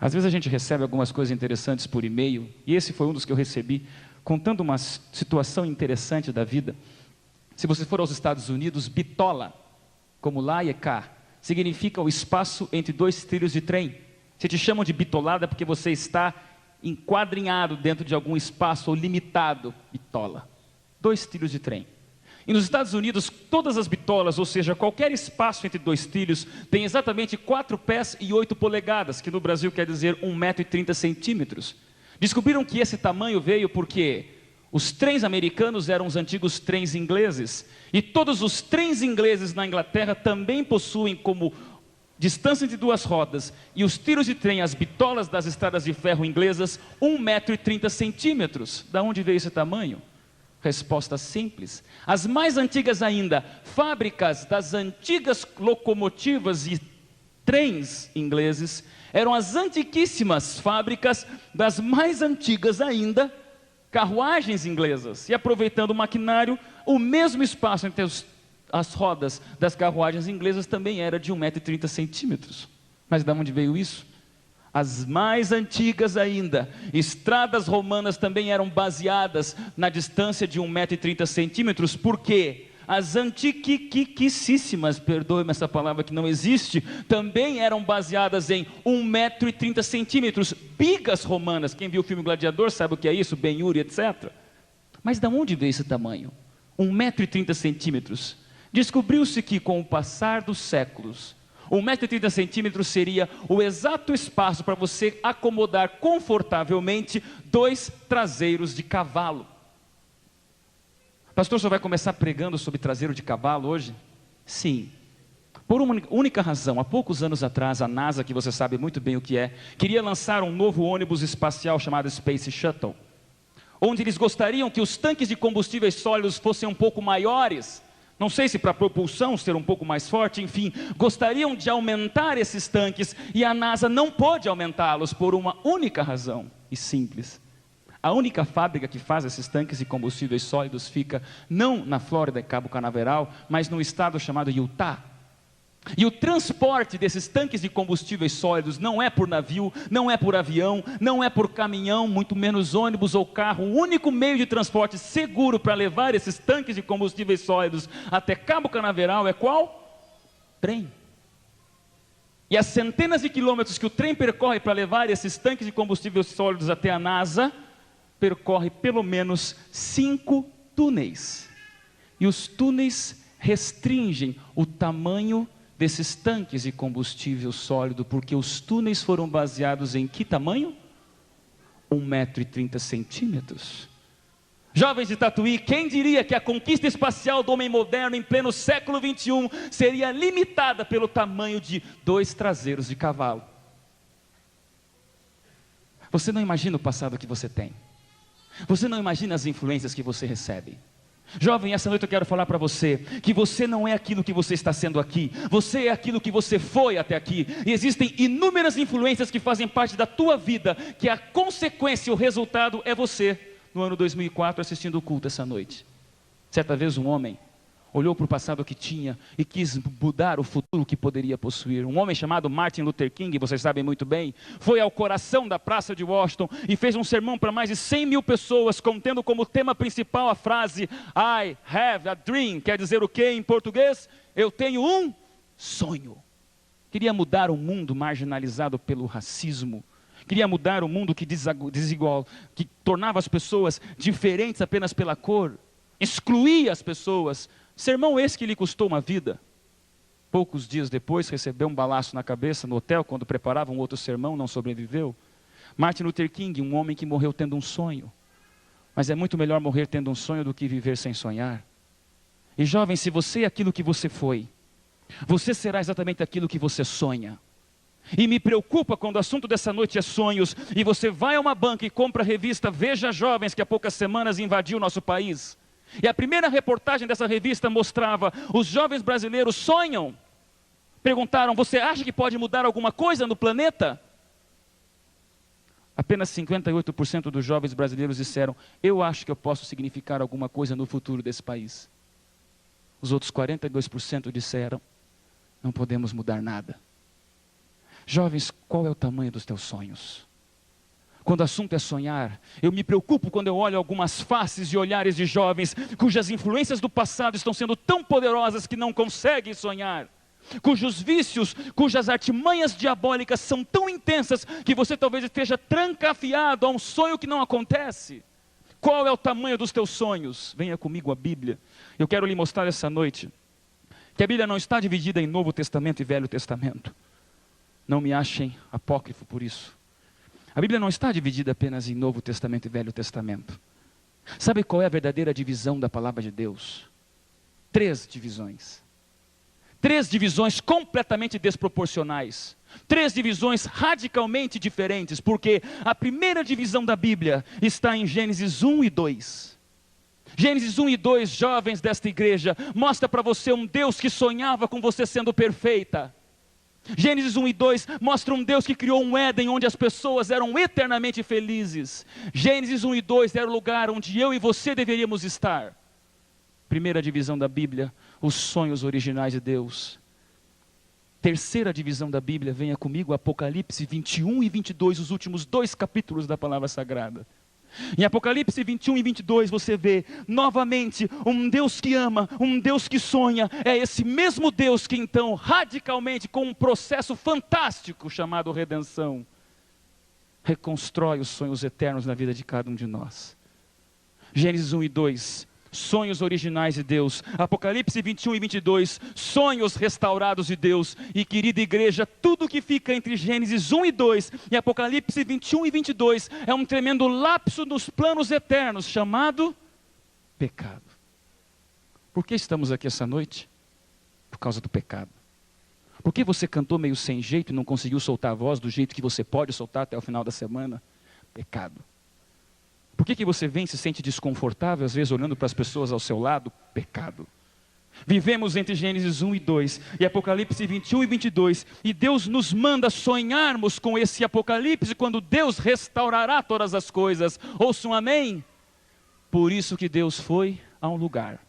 Às vezes a gente recebe algumas coisas interessantes por e-mail, e esse foi um dos que eu recebi, contando uma situação interessante da vida. Se você for aos Estados Unidos, bitola, como lá e cá, significa o espaço entre dois trilhos de trem. Se te chamam de bitolada porque você está enquadrinhado dentro de algum espaço ou limitado, bitola. 2 trilhos de trem. E nos Estados Unidos, todas as bitolas, ou seja, qualquer espaço entre 2 trilhos, tem exatamente 4 pés e 8 polegadas, que no Brasil quer dizer 1,30 m. Descobriram que esse tamanho veio porque os trens americanos eram os antigos trens ingleses, e todos os trens ingleses na Inglaterra também possuem como distância entre 2 rodas, e os trilhos de trem, as bitolas das estradas de ferro inglesas, 1,30 m. Da onde veio esse tamanho? Resposta simples. As mais antigas ainda, fábricas das antigas locomotivas e trens ingleses, eram as antiquíssimas fábricas das mais antigas ainda, carruagens inglesas. E aproveitando o maquinário, o mesmo espaço entre as rodas das carruagens inglesas também era de 1,30 m. Mas de onde veio isso? As mais antigas ainda, estradas romanas também eram baseadas na distância de 1,30 m, porque as antiquíssimas, perdoe-me essa palavra que não existe, também eram baseadas em 1,30 m, bigas romanas. Quem viu o filme Gladiador sabe o que é isso, Ben-Hur, etc. Mas de onde veio esse tamanho? 1,30 m. Descobriu-se que com o passar dos séculos, 1,30 m seria o exato espaço para você acomodar confortavelmente 2 traseiros de cavalo. Pastor, o senhor vai começar pregando sobre traseiro de cavalo hoje? Sim. Por uma única razão, há poucos anos atrás, a NASA, que você sabe muito bem o que é, queria lançar um novo ônibus espacial chamado Space Shuttle, onde eles gostariam que os tanques de combustíveis sólidos fossem um pouco maiores. Não sei se para a propulsão ser um pouco mais forte, enfim, gostariam de aumentar esses tanques e a NASA não pôde aumentá-los por uma única razão e simples. A única fábrica que faz esses tanques de combustíveis sólidos fica não na Flórida e Cabo Canaveral, mas num estado chamado Utah. E o transporte desses tanques de combustíveis sólidos não é por navio, não é por avião, não é por caminhão, muito menos ônibus ou carro. O único meio de transporte seguro para levar esses tanques de combustíveis sólidos até Cabo Canaveral é qual? Trem. E as centenas de quilômetros que o trem percorre para levar esses tanques de combustíveis sólidos até a NASA, percorre pelo menos 5 túneis. E os túneis restringem o tamanho desses tanques de combustível sólido, porque os túneis foram baseados em que tamanho? 1,30 m. Jovens de Tatuí, quem diria que a conquista espacial do homem moderno em pleno século XXI seria limitada pelo tamanho de 2 traseiros de cavalo? Você não imagina o passado que você tem. Você não imagina as influências que você recebe. Jovem, essa noite eu quero falar para você que você não é aquilo que você está sendo aqui, você é aquilo que você foi até aqui, e existem inúmeras influências que fazem parte da tua vida, que a consequência, o resultado é você, no ano 2004, assistindo o culto essa noite. Certa vez um homem olhou para o passado que tinha e quis mudar o futuro que poderia possuir. Um homem chamado Martin Luther King, vocês sabem muito bem, foi ao coração da praça de Washington e fez um sermão para mais de 100 mil pessoas, contendo como tema principal a frase I have a dream, quer dizer o que em português? Eu tenho um sonho. Queria mudar o mundo marginalizado pelo racismo, queria mudar o mundo que desigual, que tornava as pessoas diferentes apenas pela cor, excluía as pessoas. Sermão esse que lhe custou uma vida. Poucos dias depois recebeu um balaço na cabeça no hotel, quando preparava um outro sermão, não sobreviveu. Martin Luther King, um homem que morreu tendo um sonho. Mas é muito melhor morrer tendo um sonho do que viver sem sonhar. E jovem, se você é aquilo que você foi, você será exatamente aquilo que você sonha. E me preocupa quando o assunto dessa noite é sonhos, e você vai a uma banca e compra a revista Veja Jovens, que há poucas semanas invadiu o nosso país. E a primeira reportagem dessa revista mostrava: os jovens brasileiros sonham. Perguntaram: você acha que pode mudar alguma coisa no planeta? Apenas 58% dos jovens brasileiros disseram: eu acho que eu posso significar alguma coisa no futuro desse país. Os outros 42% disseram: não podemos mudar nada. Jovens, qual é o tamanho dos teus sonhos? Quando o assunto é sonhar, eu me preocupo quando eu olho algumas faces e olhares de jovens cujas influências do passado estão sendo tão poderosas que não conseguem sonhar, cujos vícios, cujas artimanhas diabólicas são tão intensas que você talvez esteja trancafiado a um sonho que não acontece. Qual é o tamanho dos teus sonhos? Venha comigo à Bíblia. Eu quero lhe mostrar essa noite que a Bíblia não está dividida em Novo Testamento e Velho Testamento. Não me achem apócrifo por isso. A Bíblia não está dividida apenas em Novo Testamento e Velho Testamento. Sabe qual é a verdadeira divisão da palavra de Deus? 3 divisões. 3 divisões completamente desproporcionais. 3 divisões radicalmente diferentes, porque a primeira divisão da Bíblia está em Gênesis 1 e 2. Gênesis 1 e 2, jovens desta igreja, mostra para você um Deus que sonhava com você sendo perfeita. Gênesis 1 e 2 mostra um Deus que criou um Éden onde as pessoas eram eternamente felizes. Gênesis 1 e 2 era o lugar onde eu e você deveríamos estar. Primeira divisão da Bíblia, os sonhos originais de Deus. Terceira divisão da Bíblia, venha comigo, Apocalipse 21 e 22, os últimos 2 capítulos da palavra sagrada. Em Apocalipse 21 e 22 você vê novamente um Deus que ama, um Deus que sonha. É esse mesmo Deus que então radicalmente, com um processo fantástico chamado redenção, reconstrói os sonhos eternos na vida de cada um de nós. Gênesis 1 e 2, sonhos originais de Deus. Apocalipse 21 e 22, sonhos restaurados de Deus. E querida igreja, tudo que fica entre Gênesis 1 e 2 e Apocalipse 21 e 22 é um tremendo lapso nos planos eternos, chamado pecado. Por que estamos aqui essa noite? Por causa do pecado. Por que você cantou meio sem jeito e não conseguiu soltar a voz do jeito que você pode soltar até o final da semana? Pecado. Por que você vem e se sente desconfortável, às vezes olhando para as pessoas ao seu lado? Pecado. Vivemos entre Gênesis 1 e 2 e Apocalipse 21 e 22, e Deus nos manda sonharmos com esse Apocalipse, quando Deus restaurará todas as coisas. Ouça um amém? Por isso que Deus foi a um lugar.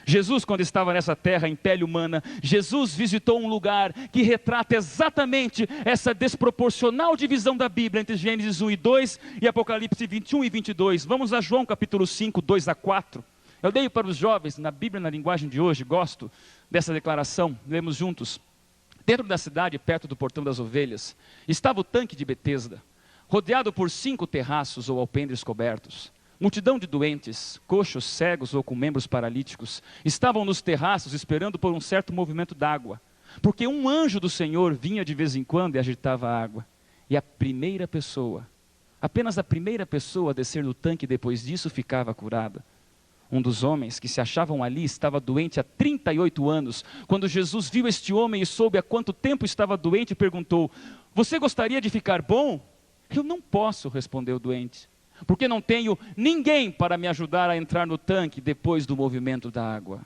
Jesus, quando estava nessa terra em pele humana, Jesus visitou um lugar que retrata exatamente essa desproporcional divisão da Bíblia entre Gênesis 1 e 2 e Apocalipse 21 e 22. Vamos a João capítulo 5, 2 a 4. Eu leio para os jovens, na Bíblia, na linguagem de hoje, gosto dessa declaração, lemos juntos. Dentro da cidade, perto do portão das ovelhas, estava o tanque de Betesda, rodeado por 5 terraços ou alpendres cobertos. Multidão de doentes, coxos, cegos ou com membros paralíticos, estavam nos terraços esperando por um certo movimento d'água, porque um anjo do Senhor vinha de vez em quando e agitava a água. E a primeira pessoa, apenas a primeira pessoa a descer do tanque depois disso ficava curada. Um dos homens que se achavam ali estava doente há 38 anos. Quando Jesus viu este homem e soube há quanto tempo estava doente, perguntou: "Você gostaria de ficar bom?" "Eu não posso", respondeu o doente, "porque não tenho ninguém para me ajudar a entrar no tanque depois do movimento da água."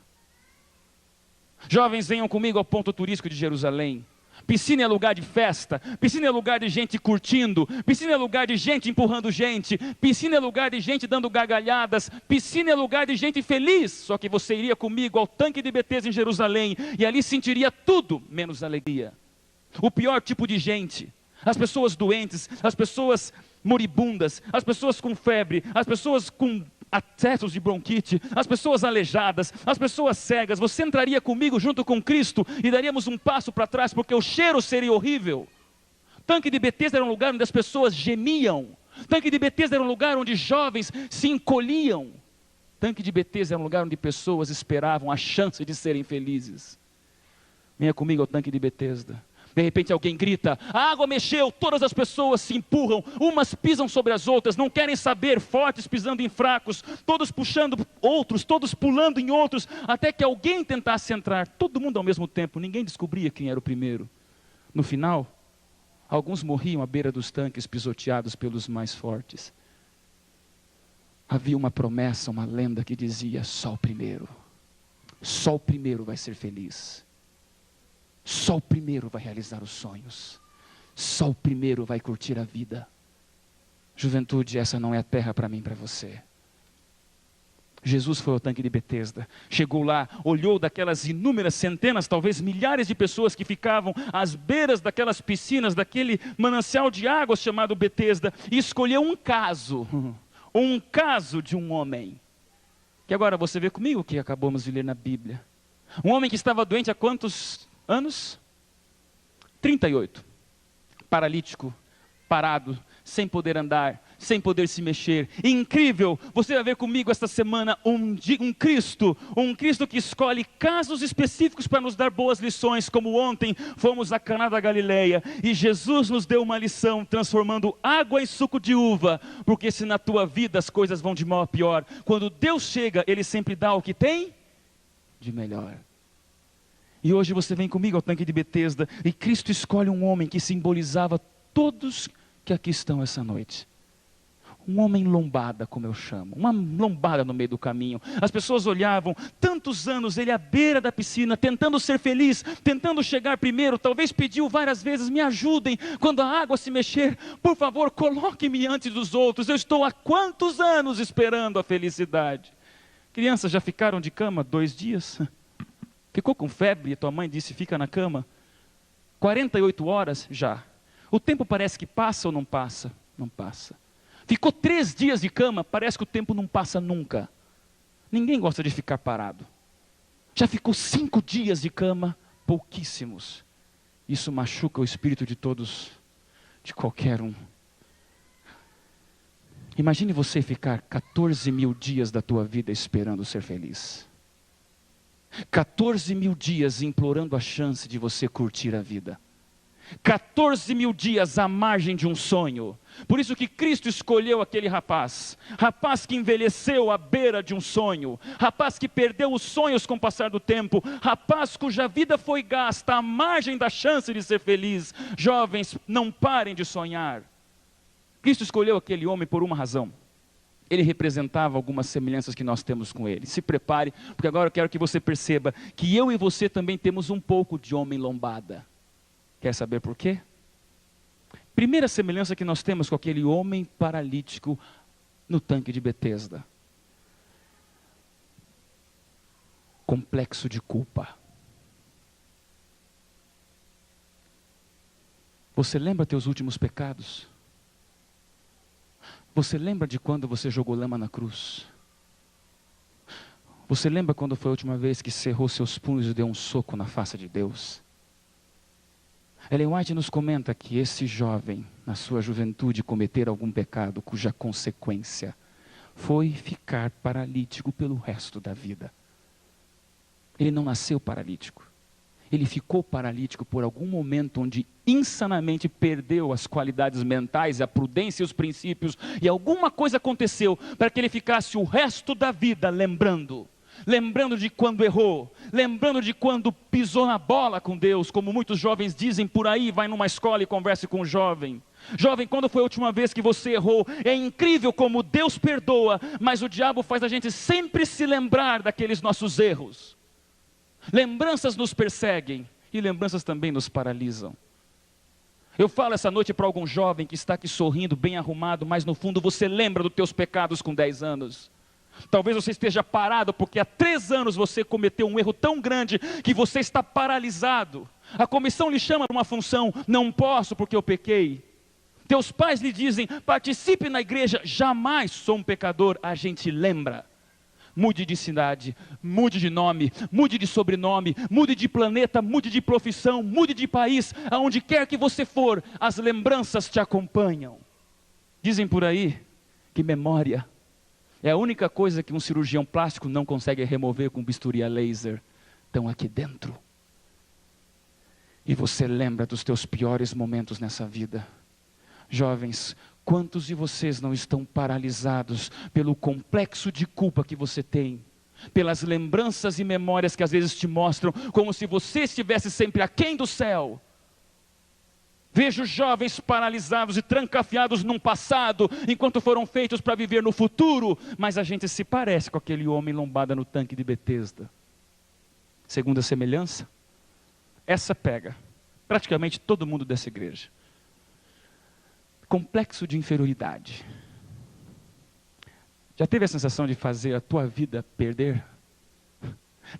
Jovens, venham comigo ao ponto turístico de Jerusalém. Piscina é lugar de festa, piscina é lugar de gente curtindo, piscina é lugar de gente empurrando gente, piscina é lugar de gente dando gargalhadas, piscina é lugar de gente feliz. Só que você iria comigo ao tanque de Betesda em Jerusalém e ali sentiria tudo menos alegria. O pior tipo de gente, as pessoas doentes, as pessoas moribundas, as pessoas com febre, as pessoas com acessos de bronquite, as pessoas aleijadas, as pessoas cegas. Você entraria comigo junto com Cristo e daríamos um passo para trás, porque o cheiro seria horrível. Tanque de Betesda era um lugar onde as pessoas gemiam. Tanque de Betesda era um lugar onde jovens se encolhiam. Tanque de Betesda era um lugar onde pessoas esperavam a chance de serem felizes. Venha comigo ao tanque de Betesda. De repente alguém grita: "A água mexeu", todas as pessoas se empurram, umas pisam sobre as outras, não querem saber, fortes pisando em fracos, todos puxando outros, todos pulando em outros, até que alguém tentasse entrar, todo mundo ao mesmo tempo, ninguém descobria quem era o primeiro. No final, alguns morriam à beira dos tanques, pisoteados pelos mais fortes. Havia uma promessa, uma lenda que dizia: só o primeiro vai ser feliz. Só o primeiro vai realizar os sonhos. Só o primeiro vai curtir a vida. Juventude, essa não é a terra para mim e para você. Jesus foi ao tanque de Betesda, chegou lá, olhou daquelas inúmeras centenas, talvez milhares de pessoas que ficavam às beiras daquelas piscinas, daquele manancial de águas chamado Betesda, e escolheu um caso de um homem, que agora você vê comigo o que acabamos de ler na Bíblia. Um homem que estava doente há quantos anos? 38, paralítico, parado, sem poder andar, sem poder se mexer. Incrível, você vai ver comigo esta semana um Cristo que escolhe casos específicos para nos dar boas lições, como ontem fomos a Caná da Galileia, e Jesus nos deu uma lição, transformando água em suco de uva, porque se na tua vida as coisas vão de mal a pior, quando Deus chega, Ele sempre dá o que tem de melhor. E hoje você vem comigo ao tanque de Betesda, e Cristo escolhe um homem que simbolizava todos que aqui estão essa noite. Um homem lombada, como eu chamo, uma lombada no meio do caminho. As pessoas olhavam, tantos anos ele à beira da piscina, tentando ser feliz, tentando chegar primeiro, talvez pediu várias vezes, me ajudem, quando a água se mexer, por favor, coloque-me antes dos outros, eu estou há quantos anos esperando a felicidade. Crianças já ficaram de cama 2 dias? Ficou com febre e tua mãe disse, fica na cama? 48 horas? Já. O tempo parece que passa ou não passa? Não passa. Ficou 3 dias de cama, parece que o tempo não passa nunca. Ninguém gosta de ficar parado. Já ficou 5 dias de cama, pouquíssimos. Isso machuca o espírito de todos, de qualquer um. Imagine você ficar 14.000 dias da tua vida esperando ser feliz. 14.000 dias implorando a chance de você curtir a vida. 14.000 dias à margem de um sonho. Por isso que Cristo escolheu aquele rapaz que envelheceu à beira de um sonho, rapaz que perdeu os sonhos com o passar do tempo, rapaz cuja vida foi gasta à margem da chance de ser feliz. Jovens, não parem de sonhar. Cristo escolheu aquele homem por uma razão. Ele representava algumas semelhanças que nós temos com ele. Se prepare, porque agora eu quero que você perceba que eu e você também temos um pouco de homem lombada. Quer saber por quê? Primeira semelhança que nós temos com aquele homem paralítico no tanque de Betesda. Complexo de culpa. Você lembra teus últimos pecados? Você lembra de quando você jogou lama na cruz? Você lembra quando foi a última vez que cerrou seus punhos e deu um soco na face de Deus? Ellen White nos comenta que esse jovem, na sua juventude, cometer algum pecado cuja consequência foi ficar paralítico pelo resto da vida. Ele não nasceu paralítico. Ele ficou paralítico por algum momento onde insanamente perdeu as qualidades mentais, a prudência e os princípios, e alguma coisa aconteceu para que ele ficasse o resto da vida lembrando de quando errou, lembrando de quando pisou na bola com Deus, como muitos jovens dizem por aí, vai numa escola e converse com um jovem. Jovem, quando foi a última vez que você errou? É incrível como Deus perdoa, mas o diabo faz a gente sempre se lembrar daqueles nossos erros. Lembranças nos perseguem e lembranças também nos paralisam. Eu falo essa noite para algum jovem que está aqui sorrindo, bem arrumado, mas no fundo você lembra dos teus pecados com 10 anos. Talvez você esteja parado porque há 3 anos você cometeu um erro tão grande que você está paralisado. A comissão lhe chama para uma função, não posso porque eu pequei. Teus pais lhe dizem, participe na igreja, jamais sou um pecador. A gente lembra. Mude de cidade, mude de nome, mude de sobrenome, mude de planeta, mude de profissão, mude de país, aonde quer que você for, as lembranças te acompanham. Dizem por aí que memória é a única coisa que um cirurgião plástico não consegue remover com bisturi a laser. Estão aqui dentro. E você lembra dos teus piores momentos nessa vida. Jovens, quantos de vocês não estão paralisados pelo complexo de culpa que você tem? Pelas lembranças e memórias que às vezes te mostram como se você estivesse sempre aquém do céu. Vejo jovens paralisados e trancafiados num passado, enquanto foram feitos para viver no futuro, mas a gente se parece com aquele homem lombada no tanque de Betesda. Segunda semelhança, essa pega praticamente todo mundo dessa igreja. Complexo de inferioridade. Já teve a sensação de fazer a tua vida perder?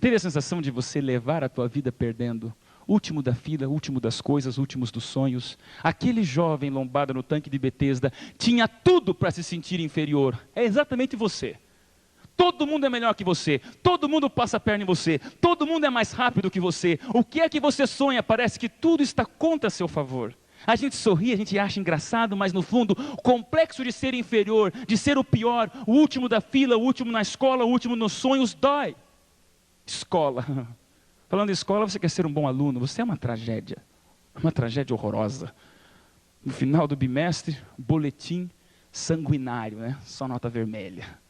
Teve a sensação de você levar a tua vida perdendo? Último da fila, último das coisas, últimos dos sonhos. Aquele jovem lombado no tanque de Betesda tinha tudo para se sentir inferior. É exatamente você. Todo mundo é melhor que você, todo mundo passa a perna em você, todo mundo é mais rápido que você. O que é que você sonha? Parece que tudo está contra seu favor. A gente sorri, a gente acha engraçado, mas no fundo, o complexo de ser inferior, de ser o pior, o último da fila, o último na escola, o último nos sonhos, dói. Escola. Falando em escola, você quer ser um bom aluno, você é uma tragédia horrorosa. No final do bimestre, boletim sanguinário, né? Só nota vermelha.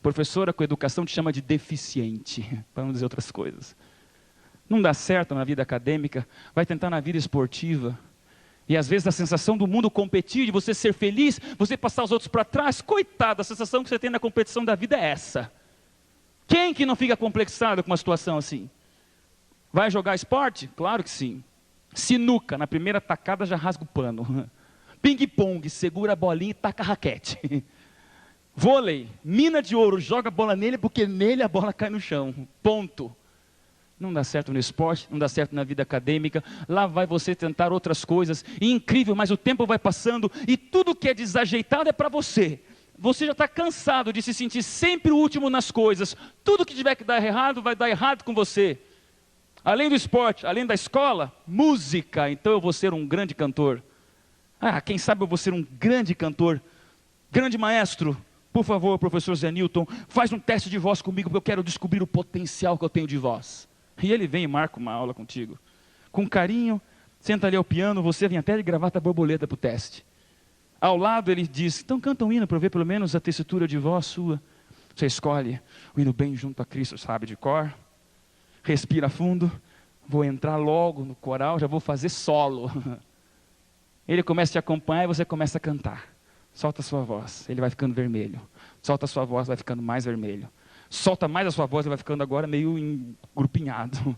Professora com educação te chama de deficiente, para não dizer outras coisas. Não dá certo na vida acadêmica, vai tentar na vida esportiva. E às vezes a sensação do mundo competir, de você ser feliz, você passar os outros para trás, coitado, a sensação que você tem na competição da vida é essa. Quem que não fica complexado com uma situação assim? Vai jogar esporte? Claro que sim. Sinuca, na primeira tacada já rasga o pano. Ping-pong, segura a bolinha e taca a raquete. Vôlei, mina de ouro, joga a bola nele porque nele a bola cai no chão. Ponto. Não dá certo no esporte, não dá certo na vida acadêmica. Lá vai você tentar outras coisas. E incrível, mas o tempo vai passando e tudo que é desajeitado é para você. Você já está cansado de se sentir sempre o último nas coisas. Tudo que tiver que dar errado, vai dar errado com você. Além do esporte, além da escola, música. Então eu vou ser um grande cantor. Quem sabe eu vou ser um grande cantor, grande maestro. Por favor, professor Zé Newton, faz um teste de voz comigo, porque eu quero descobrir o potencial que eu tenho de voz. E ele vem e marca uma aula contigo. Com carinho, senta ali ao piano, você vem até de gravata borboleta para o teste. Ao lado ele diz, então canta um hino para eu ver pelo menos a tessitura de voz sua. Você escolhe o hino bem junto a Cristo, sabe de cor. Respira fundo, vou entrar logo no coral, já vou fazer solo. Ele começa a te acompanhar e você começa a cantar. Solta a sua voz, ele vai ficando vermelho. Solta a sua voz, vai ficando mais vermelho. Solta mais a sua voz, ele vai ficando agora meio engrupinhado.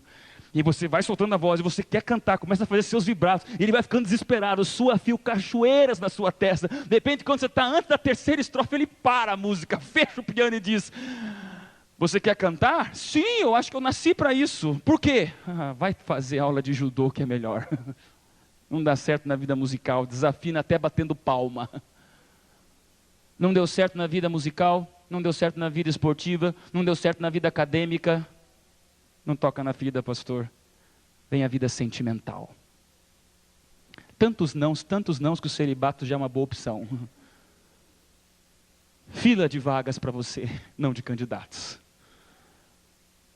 E você vai soltando a voz, e você quer cantar, começa a fazer seus vibratos. E ele vai ficando desesperado, sua fio cachoeiras na sua testa. De repente, quando você está antes da terceira estrofe, ele para a música, fecha o piano e diz... Você quer cantar? Sim, eu acho que eu nasci para isso. Por quê? Vai fazer aula de judô que é melhor. Não dá certo na vida musical, desafina até batendo palma. Não deu certo na vida musical, não deu certo na vida esportiva, não deu certo na vida acadêmica. Não toca na vida, pastor. Vem a vida sentimental. Tantos nãos que o celibato já é uma boa opção. Fila de vagas para você, não de candidatos.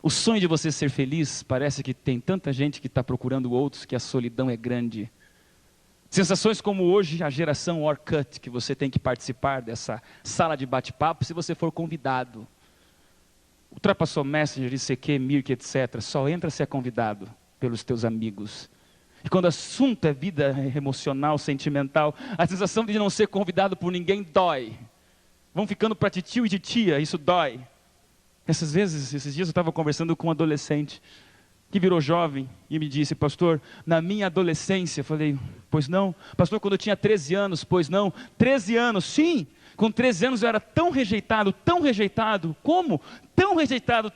O sonho de você ser feliz, parece que tem tanta gente que está procurando outros, que a solidão é grande. Sensações como hoje, a geração Orkut, que você tem que participar dessa sala de bate-papo se você for convidado. Ultrapassou Messenger, ICQ, Mirk, etc. Só entra se é convidado pelos teus amigos. E quando o assunto é vida emocional, sentimental, a sensação de não ser convidado por ninguém dói. Vão ficando para titio e titia, isso dói. Esses dias eu estava conversando com um adolescente que virou jovem e me disse, pastor, na minha adolescência, eu falei, pois não, pastor, quando eu tinha 13 anos, pois não, 13 anos, sim, com 13 anos eu era tão rejeitado, como? Tão rejeitado,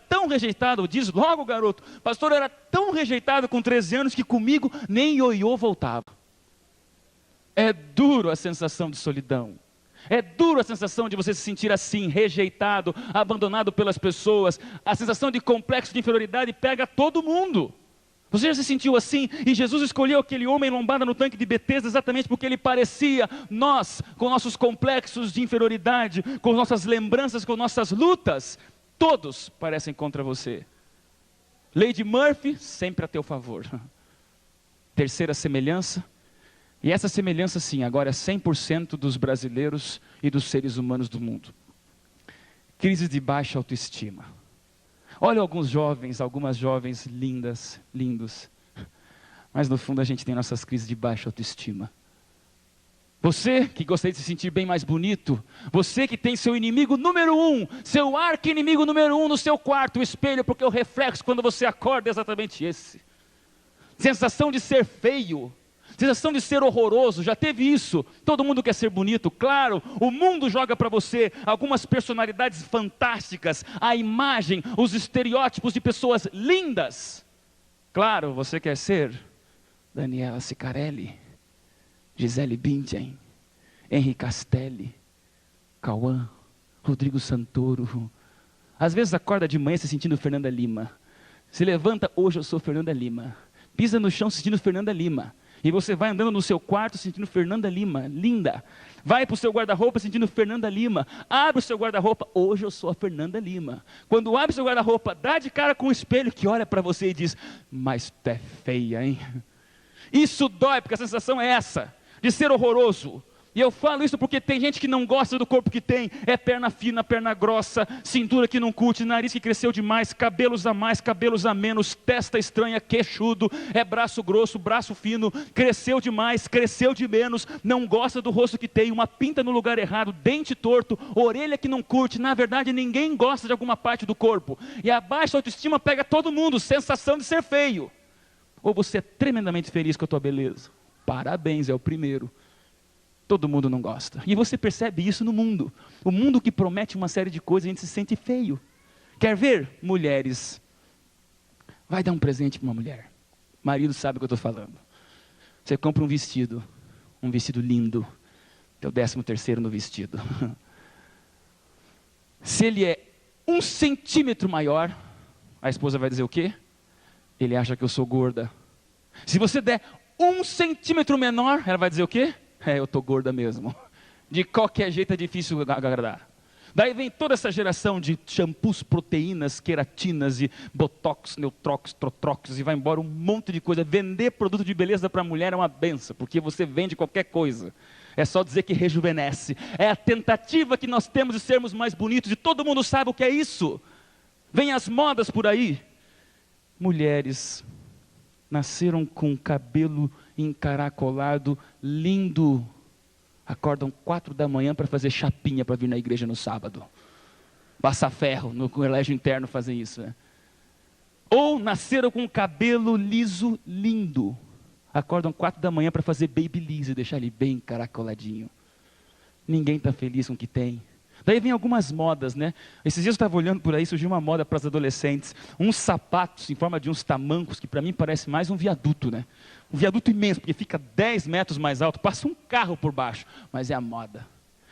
diz logo garoto, pastor, eu era tão rejeitado com 13 anos que comigo nem ioiô voltava. É duro a sensação de solidão. É duro a sensação de você se sentir assim, rejeitado, abandonado pelas pessoas. A sensação de complexo de inferioridade pega todo mundo. Você já se sentiu assim? E Jesus escolheu aquele homem lombada no tanque de Betesda exatamente porque ele parecia, nós, com nossos complexos de inferioridade, com nossas lembranças, com nossas lutas, todos parecem contra você. Lei de Murphy, sempre a teu favor. Terceira semelhança. E essa semelhança, sim, agora é 100% dos brasileiros e dos seres humanos do mundo. Crise de baixa autoestima. Olha alguns jovens, algumas jovens lindos. Mas no fundo a gente tem nossas crises de baixa autoestima. Você que gostaria de se sentir bem mais bonito, você que tem seu inimigo número 1, seu arqui-inimigo número 1 no seu quarto, o espelho, porque o reflexo quando você acorda é exatamente esse. Sensação de ser feio. Sensação de ser horroroso, já teve isso? Todo mundo quer ser bonito, claro. O mundo joga para você algumas personalidades fantásticas, a imagem, os estereótipos de pessoas lindas. Claro, você quer ser Daniela Sicarelli, Gisele Bündchen, Henri Castelli, Cauã, Rodrigo Santoro. Às vezes acorda de manhã se sentindo Fernanda Lima. Se levanta, hoje eu sou Fernanda Lima. Pisa no chão se sentindo Fernanda Lima. E você vai andando no seu quarto sentindo Fernanda Lima, linda. Vai para o seu guarda-roupa sentindo Fernanda Lima. Abre o seu guarda-roupa, hoje eu sou a Fernanda Lima. Quando abre o seu guarda-roupa, dá de cara com o espelho que olha para você e diz, mas tu é feia, hein? Isso dói, porque a sensação é essa, de ser horroroso. E eu falo isso porque tem gente que não gosta do corpo que tem, é perna fina, perna grossa, cintura que não curte, nariz que cresceu demais, cabelos a mais, cabelos a menos, testa estranha, queixudo, é braço grosso, braço fino, cresceu demais, cresceu de menos, não gosta do rosto que tem, uma pinta no lugar errado, dente torto, orelha que não curte, na verdade ninguém gosta de alguma parte do corpo. E a baixa autoestima pega todo mundo, sensação de ser feio. Ou você é tremendamente feliz com a tua beleza, parabéns, é o primeiro. Todo mundo não gosta. E você percebe isso no mundo. O mundo que promete uma série de coisas, a gente se sente feio. Quer ver? Mulheres. Vai dar um presente para uma mulher. Marido sabe o que eu estou falando. Você compra um vestido lindo. Teu 13º no vestido. Se ele é 1 centímetro maior, a esposa vai dizer o quê? Ele acha que eu sou gorda. Se você der 1 centímetro menor, ela vai dizer o quê? Eu estou gorda mesmo. De qualquer jeito é difícil agradar. Daí vem toda essa geração de shampoos, proteínas, queratinas e botox, neutrox, trotrox e vai embora um monte de coisa. Vender produto de beleza para a mulher é uma benção, porque você vende qualquer coisa. É só dizer que rejuvenesce. É a tentativa que nós temos de sermos mais bonitos e todo mundo sabe o que é isso. Vem as modas por aí. Mulheres nasceram com cabelo encaracolado, lindo, acordam 4 da manhã para fazer chapinha para vir na igreja no sábado, passar ferro no colégio interno, fazem isso, né? Ou nasceram com cabelo liso, lindo, acordam 4 da manhã para fazer babyliss e deixar ele bem encaracoladinho. Ninguém está feliz com o que tem. Daí vem algumas modas, né? Esses dias eu estava olhando por aí, surgiu uma moda para as adolescentes. Uns sapatos em forma de uns tamancos, que para mim parece mais um viaduto, né? Um viaduto imenso, porque fica 10 metros mais alto, passa um carro por baixo. Mas é a moda.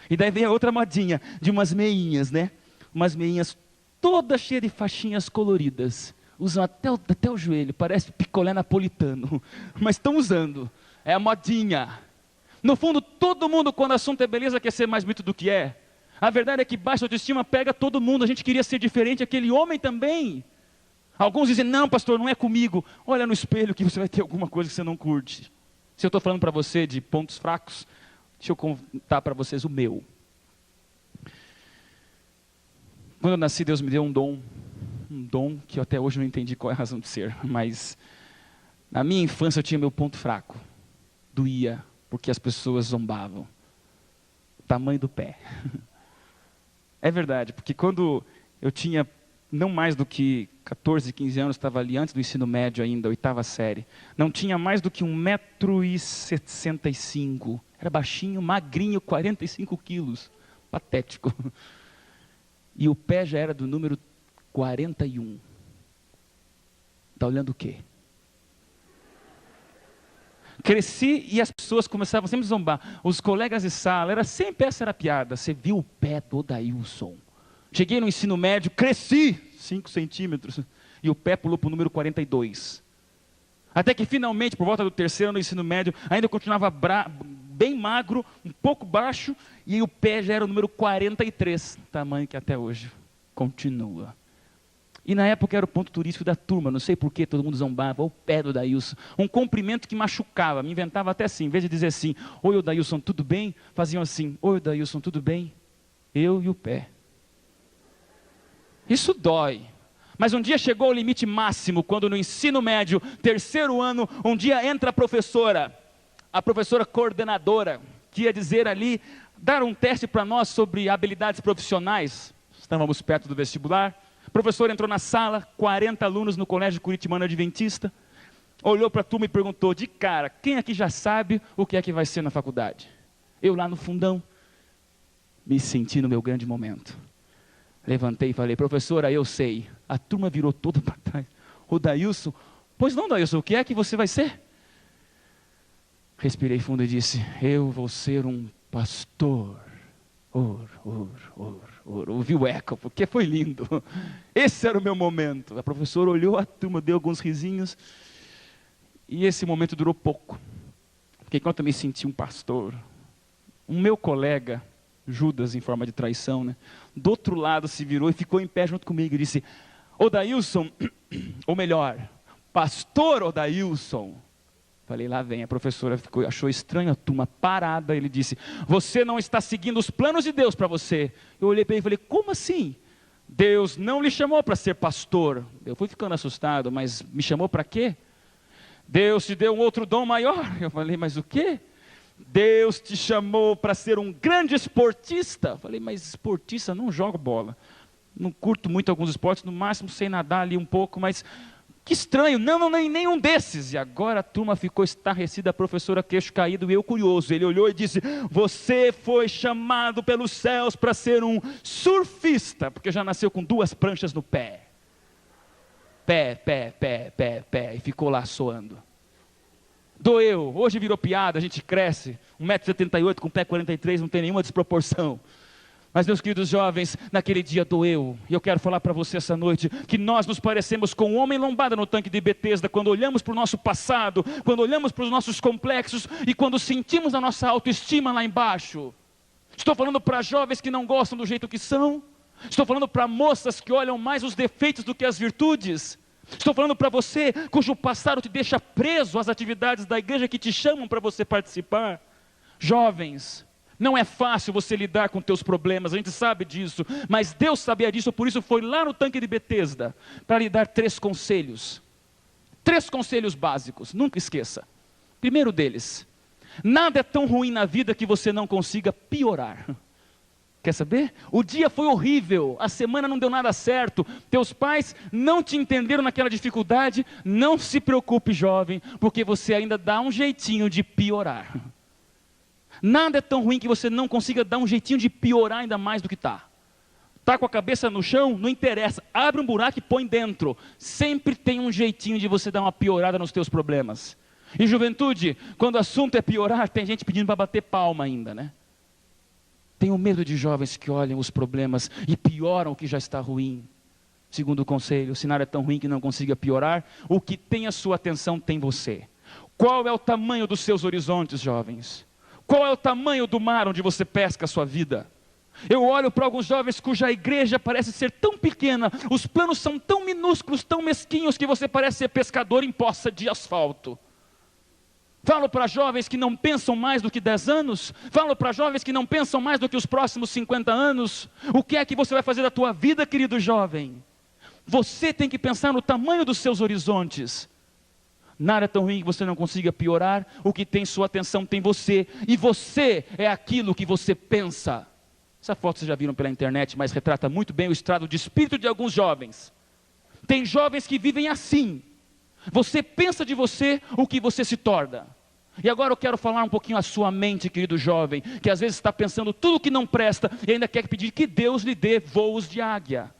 E daí vem a outra modinha, de umas meinhas, né? Umas meinhas todas cheias de faixinhas coloridas. Usam até o joelho, parece picolé napolitano. Mas estão usando. É a modinha. No fundo, todo mundo, quando o assunto é beleza, quer ser mais bonito do que é. A verdade é que baixa autoestima pega todo mundo. A gente queria ser diferente, aquele homem também. Alguns dizem, não pastor, não é comigo. Olha no espelho que você vai ter alguma coisa que você não curte. Se eu estou falando para você de pontos fracos, deixa eu contar para vocês o meu. Quando eu nasci, Deus me deu um dom que eu até hoje não entendi qual é a razão de ser. Mas na minha infância eu tinha meu ponto fraco. Doía, porque as pessoas zombavam. Tamanho do pé. É verdade, porque quando eu tinha não mais do que 14, 15 anos, estava ali antes do ensino médio ainda, 8ª série, não tinha mais do que 1,65 m, era baixinho, magrinho, 45 quilos, patético. E o pé já era do número 41. Está olhando o quê? Cresci e as pessoas começavam sempre a zombar. Os colegas de sala, era sempre essa era a piada. Você viu o pé do Odailson? Cheguei no ensino médio, cresci 5 centímetros. E o pé pulou para o número 42. Até que finalmente, por volta do 3º ano do ensino médio, ainda eu continuava bem magro, um pouco baixo. E o pé já era o número 43. Tamanho que até hoje continua. E na época era o ponto turístico da turma, não sei porquê, todo mundo zombava, o pé do Odailson. Um cumprimento que machucava, me inventava até assim, em vez de dizer assim, oi Odailson, tudo bem? Faziam assim, oi Odailson, tudo bem? Eu e o pé. Isso dói. Mas um dia chegou o limite máximo, quando no ensino médio, 3º ano, um dia entra a professora coordenadora, que ia dizer ali, dar um teste para nós sobre habilidades profissionais. Estávamos perto do vestibular. O professor entrou na sala, 40 alunos no colégio Curitibano Adventista. olhou para a turma e perguntou de cara: quem aqui já sabe o que é que vai ser na faculdade? Eu lá no fundão, me senti no meu grande momento. Levantei e falei: professora, eu sei. A turma virou toda para trás. O Daílson: pois não, Daílson, o que é que você vai ser? Respirei fundo e disse: eu vou ser um pastor. Ouvi o eco, porque foi lindo. Esse era o meu momento. A professora olhou, a turma deu alguns risinhos. E esse momento durou pouco. Porque enquanto eu me senti um pastor, um meu colega, Judas em forma de traição, né, do outro lado se virou e ficou em pé junto comigo e disse: Odaílson, ou melhor, pastor Odaílson. Falei: lá vem. A professora achou estranho a turma parada. Ele disse: você não está seguindo os planos de Deus para você. Eu olhei para ele e falei: como assim? Deus não lhe chamou para ser pastor. Eu fui ficando assustado: mas me chamou para quê? Deus te deu um outro dom maior. Eu falei: mas o quê? Deus te chamou para ser um grande esportista. Eu falei: mas esportista, não jogo bola, não curto muito alguns esportes, no máximo sei nadar ali um pouco, mas que estranho, não, nenhum desses. E agora a turma ficou estarrecida, a professora queixo caído e eu curioso. Ele olhou e disse: você foi chamado pelos céus para ser um surfista, porque já nasceu com 2 pranchas no pé. Pé, e ficou lá soando. Doeu, hoje virou piada, a gente cresce, 1,78 m com pé 43, não tem nenhuma desproporção. Mas meus queridos jovens, naquele dia doeu. E eu quero falar para você essa noite que nós nos parecemos com um homem lombada no tanque de Betesda, quando olhamos para o nosso passado, quando olhamos para os nossos complexos e quando sentimos a nossa autoestima lá embaixo. Estou falando para jovens que não gostam do jeito que são. Estou falando para moças que olham mais os defeitos do que as virtudes. Estou falando para você cujo passado te deixa preso às atividades da igreja que te chamam para você participar. Jovens, não é fácil você lidar com teus problemas, a gente sabe disso, mas Deus sabia disso, por isso foi lá no tanque de Betesda, para lhe dar 3 conselhos. 3 conselhos básicos, nunca esqueça. Primeiro deles: nada é tão ruim na vida que você não consiga piorar. Quer saber? O dia foi horrível, a semana não deu nada certo, teus pais não te entenderam naquela dificuldade. Não se preocupe, jovem, porque você ainda dá um jeitinho de piorar. Nada é tão ruim que você não consiga dar um jeitinho de piorar ainda mais do que está. Está com a cabeça no chão? Não interessa, abre um buraco e põe dentro. Sempre tem um jeitinho de você dar uma piorada nos teus problemas. E juventude, quando o assunto é piorar, tem gente pedindo para bater palma ainda, né? Tenho medo de jovens que olham os problemas e pioram o que já está ruim. Segundo o conselho: se nada é tão ruim que não consiga piorar, o que tem a sua atenção tem você. Qual é o tamanho dos seus horizontes, jovens? Qual é o tamanho do mar onde você pesca a sua vida? Eu olho para alguns jovens cuja igreja parece ser tão pequena, os planos são tão minúsculos, tão mesquinhos, que você parece ser pescador em poça de asfalto. Falo para jovens que não pensam mais do que 10 anos, falo para jovens que não pensam mais do que os próximos 50 anos. O que é que você vai fazer da tua vida, querido jovem? Você tem que pensar no tamanho dos seus horizontes. Nada é tão ruim que você não consiga piorar, o que tem sua atenção tem você, e você é aquilo que você pensa. Essa foto vocês já viram pela internet, mas retrata muito bem o estado de espírito de alguns jovens. Tem jovens que vivem assim: você pensa de você o que você se torna. E agora eu quero falar um pouquinho à sua mente, querido jovem, que às vezes está pensando tudo que não presta e ainda quer pedir que Deus lhe dê voos de águia.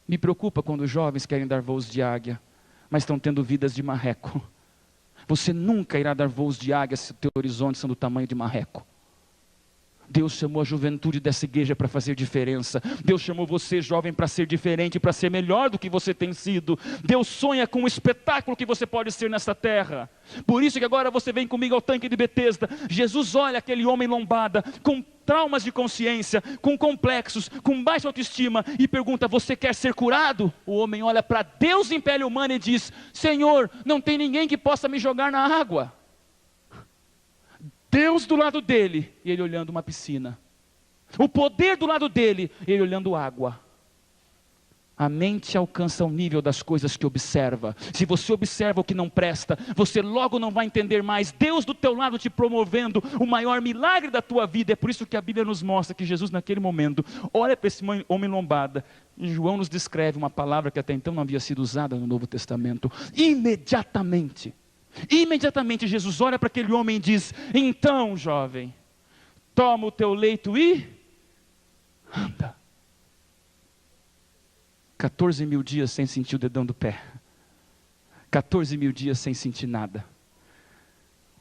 Me preocupa quando os jovens querem dar voos de águia, mas estão tendo vidas de marreco. Você nunca irá dar voos de águia se o teu horizonte são do tamanho de marreco. Deus chamou a juventude dessa igreja para fazer diferença. Deus chamou você, jovem, para ser diferente, para ser melhor do que você tem sido. Deus sonha com o espetáculo que você pode ser nessa terra. Por isso que agora você vem comigo ao tanque de Betesda. Jesus olha aquele homem lombada, com traumas de consciência, com complexos, com baixa autoestima, e pergunta: você quer ser curado? O homem olha para Deus em pele humana e diz: Senhor, não tem ninguém que possa me jogar na água. Deus do lado dele, e ele olhando uma piscina. O poder do lado dele, ele olhando água. A mente alcança o nível das coisas que observa. Se você observa o que não presta, você logo não vai entender mais. Deus do teu lado te promovendo o maior milagre da tua vida. É por isso que a Bíblia nos mostra que Jesus naquele momento olha para esse homem lombada. E João nos descreve uma palavra que até então não havia sido usada no Novo Testamento. Imediatamente Jesus olha para aquele homem e diz: então, jovem, toma o teu leito e anda. 14.000 dias sem sentir o dedão do pé. 14.000 dias sem sentir nada.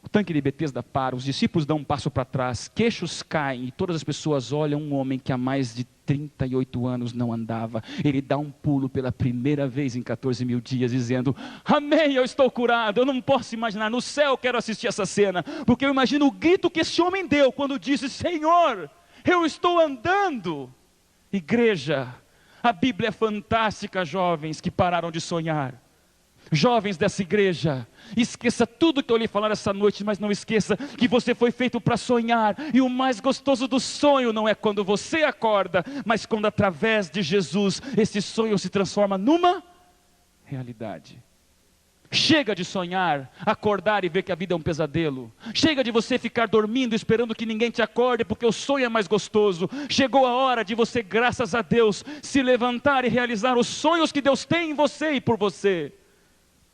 O tanque de Betesda para, os discípulos dão um passo para trás, queixos caem e todas as pessoas olham um homem que há mais de 38 anos não andava. Ele dá um pulo pela primeira vez em 14.000 dias, dizendo: amém, eu estou curado. Eu não posso imaginar, no céu eu quero assistir essa cena, porque eu imagino o grito que esse homem deu quando disse: Senhor, eu estou andando. Igreja, a Bíblia é fantástica, jovens que pararam de sonhar. Jovens dessa igreja, esqueça tudo que eu lhe falar essa noite, mas não esqueça que você foi feito para sonhar. E o mais gostoso do sonho não é quando você acorda, mas quando através de Jesus, esse sonho se transforma numa realidade. Chega de sonhar, acordar e ver que a vida é um pesadelo. Chega de você ficar dormindo esperando que ninguém te acorde porque o sonho é mais gostoso. Chegou a hora de você, graças a Deus, se levantar e realizar os sonhos que Deus tem em você e por você.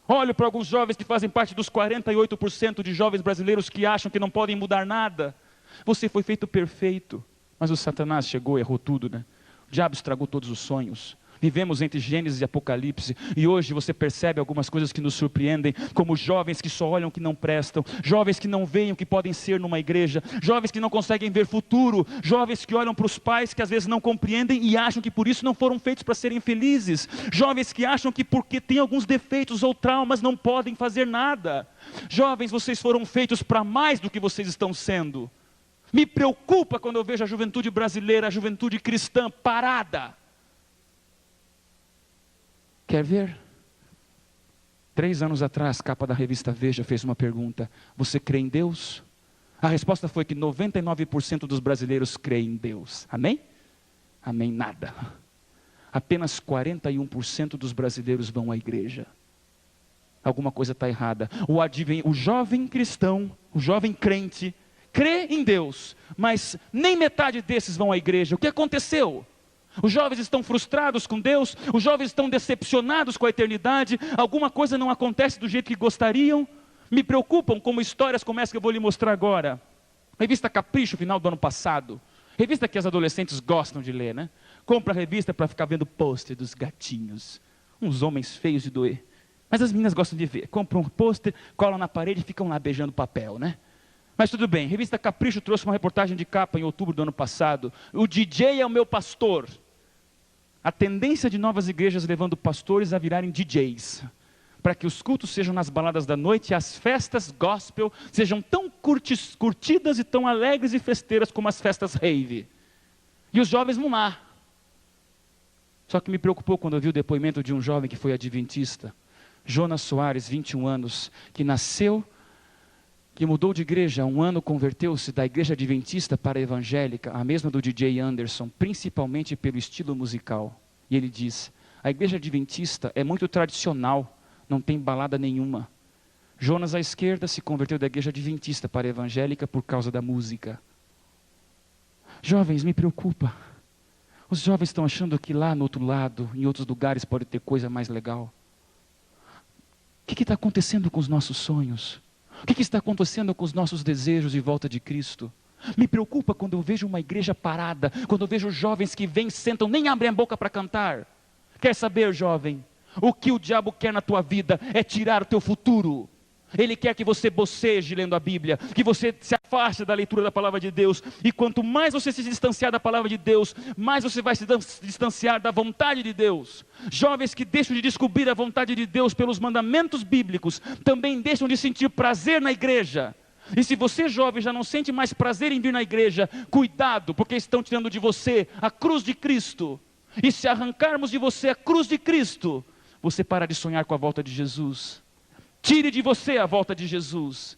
Olho para alguns jovens que fazem parte dos 48% de jovens brasileiros que acham que não podem mudar nada. Você foi feito perfeito, mas o Satanás chegou e errou tudo, né? O diabo estragou todos os sonhos. Vivemos entre Gênesis e Apocalipse, e hoje você percebe algumas coisas que nos surpreendem, como jovens que só olham o que não prestam, jovens que não veem o que podem ser numa igreja, jovens que não conseguem ver futuro, jovens que olham para os pais que às vezes não compreendem e acham que por isso não foram feitos para serem felizes, jovens que acham que porque têm alguns defeitos ou traumas não podem fazer nada. Jovens, vocês foram feitos para mais do que vocês estão sendo. Me preocupa quando eu vejo a juventude brasileira, a juventude cristã parada. Quer ver? 3 anos atrás, capa da revista Veja fez uma pergunta: você crê em Deus? A resposta foi que 99% dos brasileiros creem em Deus. Amém? Amém nada. Apenas 41% dos brasileiros vão à igreja. Alguma coisa está errada. O jovem cristão, o jovem crente, crê em Deus, mas nem metade desses vão à igreja. O que aconteceu? Os jovens estão frustrados com Deus, os jovens estão decepcionados com a eternidade, alguma coisa não acontece do jeito que gostariam. Me preocupam como histórias como essa que eu vou lhe mostrar agora. Revista Capricho, final do ano passado. Revista que as adolescentes gostam de ler, né? Compra a revista para ficar vendo pôster dos gatinhos. Uns homens feios de doer. Mas as meninas gostam de ver. Compram um pôster, colam na parede e ficam lá beijando papel, né? Mas tudo bem, revista Capricho trouxe uma reportagem de capa em outubro do ano passado. O DJ é o meu pastor. A tendência de novas igrejas levando pastores a virarem DJs, para que os cultos sejam nas baladas da noite e as festas gospel sejam tão curtidas e tão alegres e festeiras como as festas rave. E os jovens vão lá. Só que me preocupou quando eu vi o depoimento de um jovem que foi adventista, Jonas Soares, 21 anos, que nasceu, que mudou de igreja, 1 ano converteu-se da igreja adventista para a evangélica, a mesma do DJ Anderson, principalmente pelo estilo musical. E ele diz: a igreja adventista é muito tradicional, não tem balada nenhuma. Jonas à esquerda se converteu da igreja adventista para a evangélica por causa da música. Jovens, me preocupa. Os jovens estão achando que lá no outro lado, em outros lugares, pode ter coisa mais legal. O que está acontecendo com os nossos sonhos? O que está acontecendo com os nossos desejos de volta de Cristo? Me preocupa quando eu vejo uma igreja parada, quando eu vejo jovens que vêm, sentam, nem abrem a boca para cantar. Quer saber, jovem? O que o diabo quer na tua vida é tirar o teu futuro. Ele quer que você boceje lendo a Bíblia, que você se afaste da leitura da palavra de Deus, e quanto mais você se distanciar da palavra de Deus, mais você vai se distanciar da vontade de Deus. Jovens que deixam de descobrir a vontade de Deus pelos mandamentos bíblicos, também deixam de sentir prazer na igreja. E se você, jovem, já não sente mais prazer em vir na igreja, cuidado, porque estão tirando de você a cruz de Cristo. E se arrancarmos de você a cruz de Cristo, você para de sonhar com a volta de Jesus. Tire de você a volta de Jesus.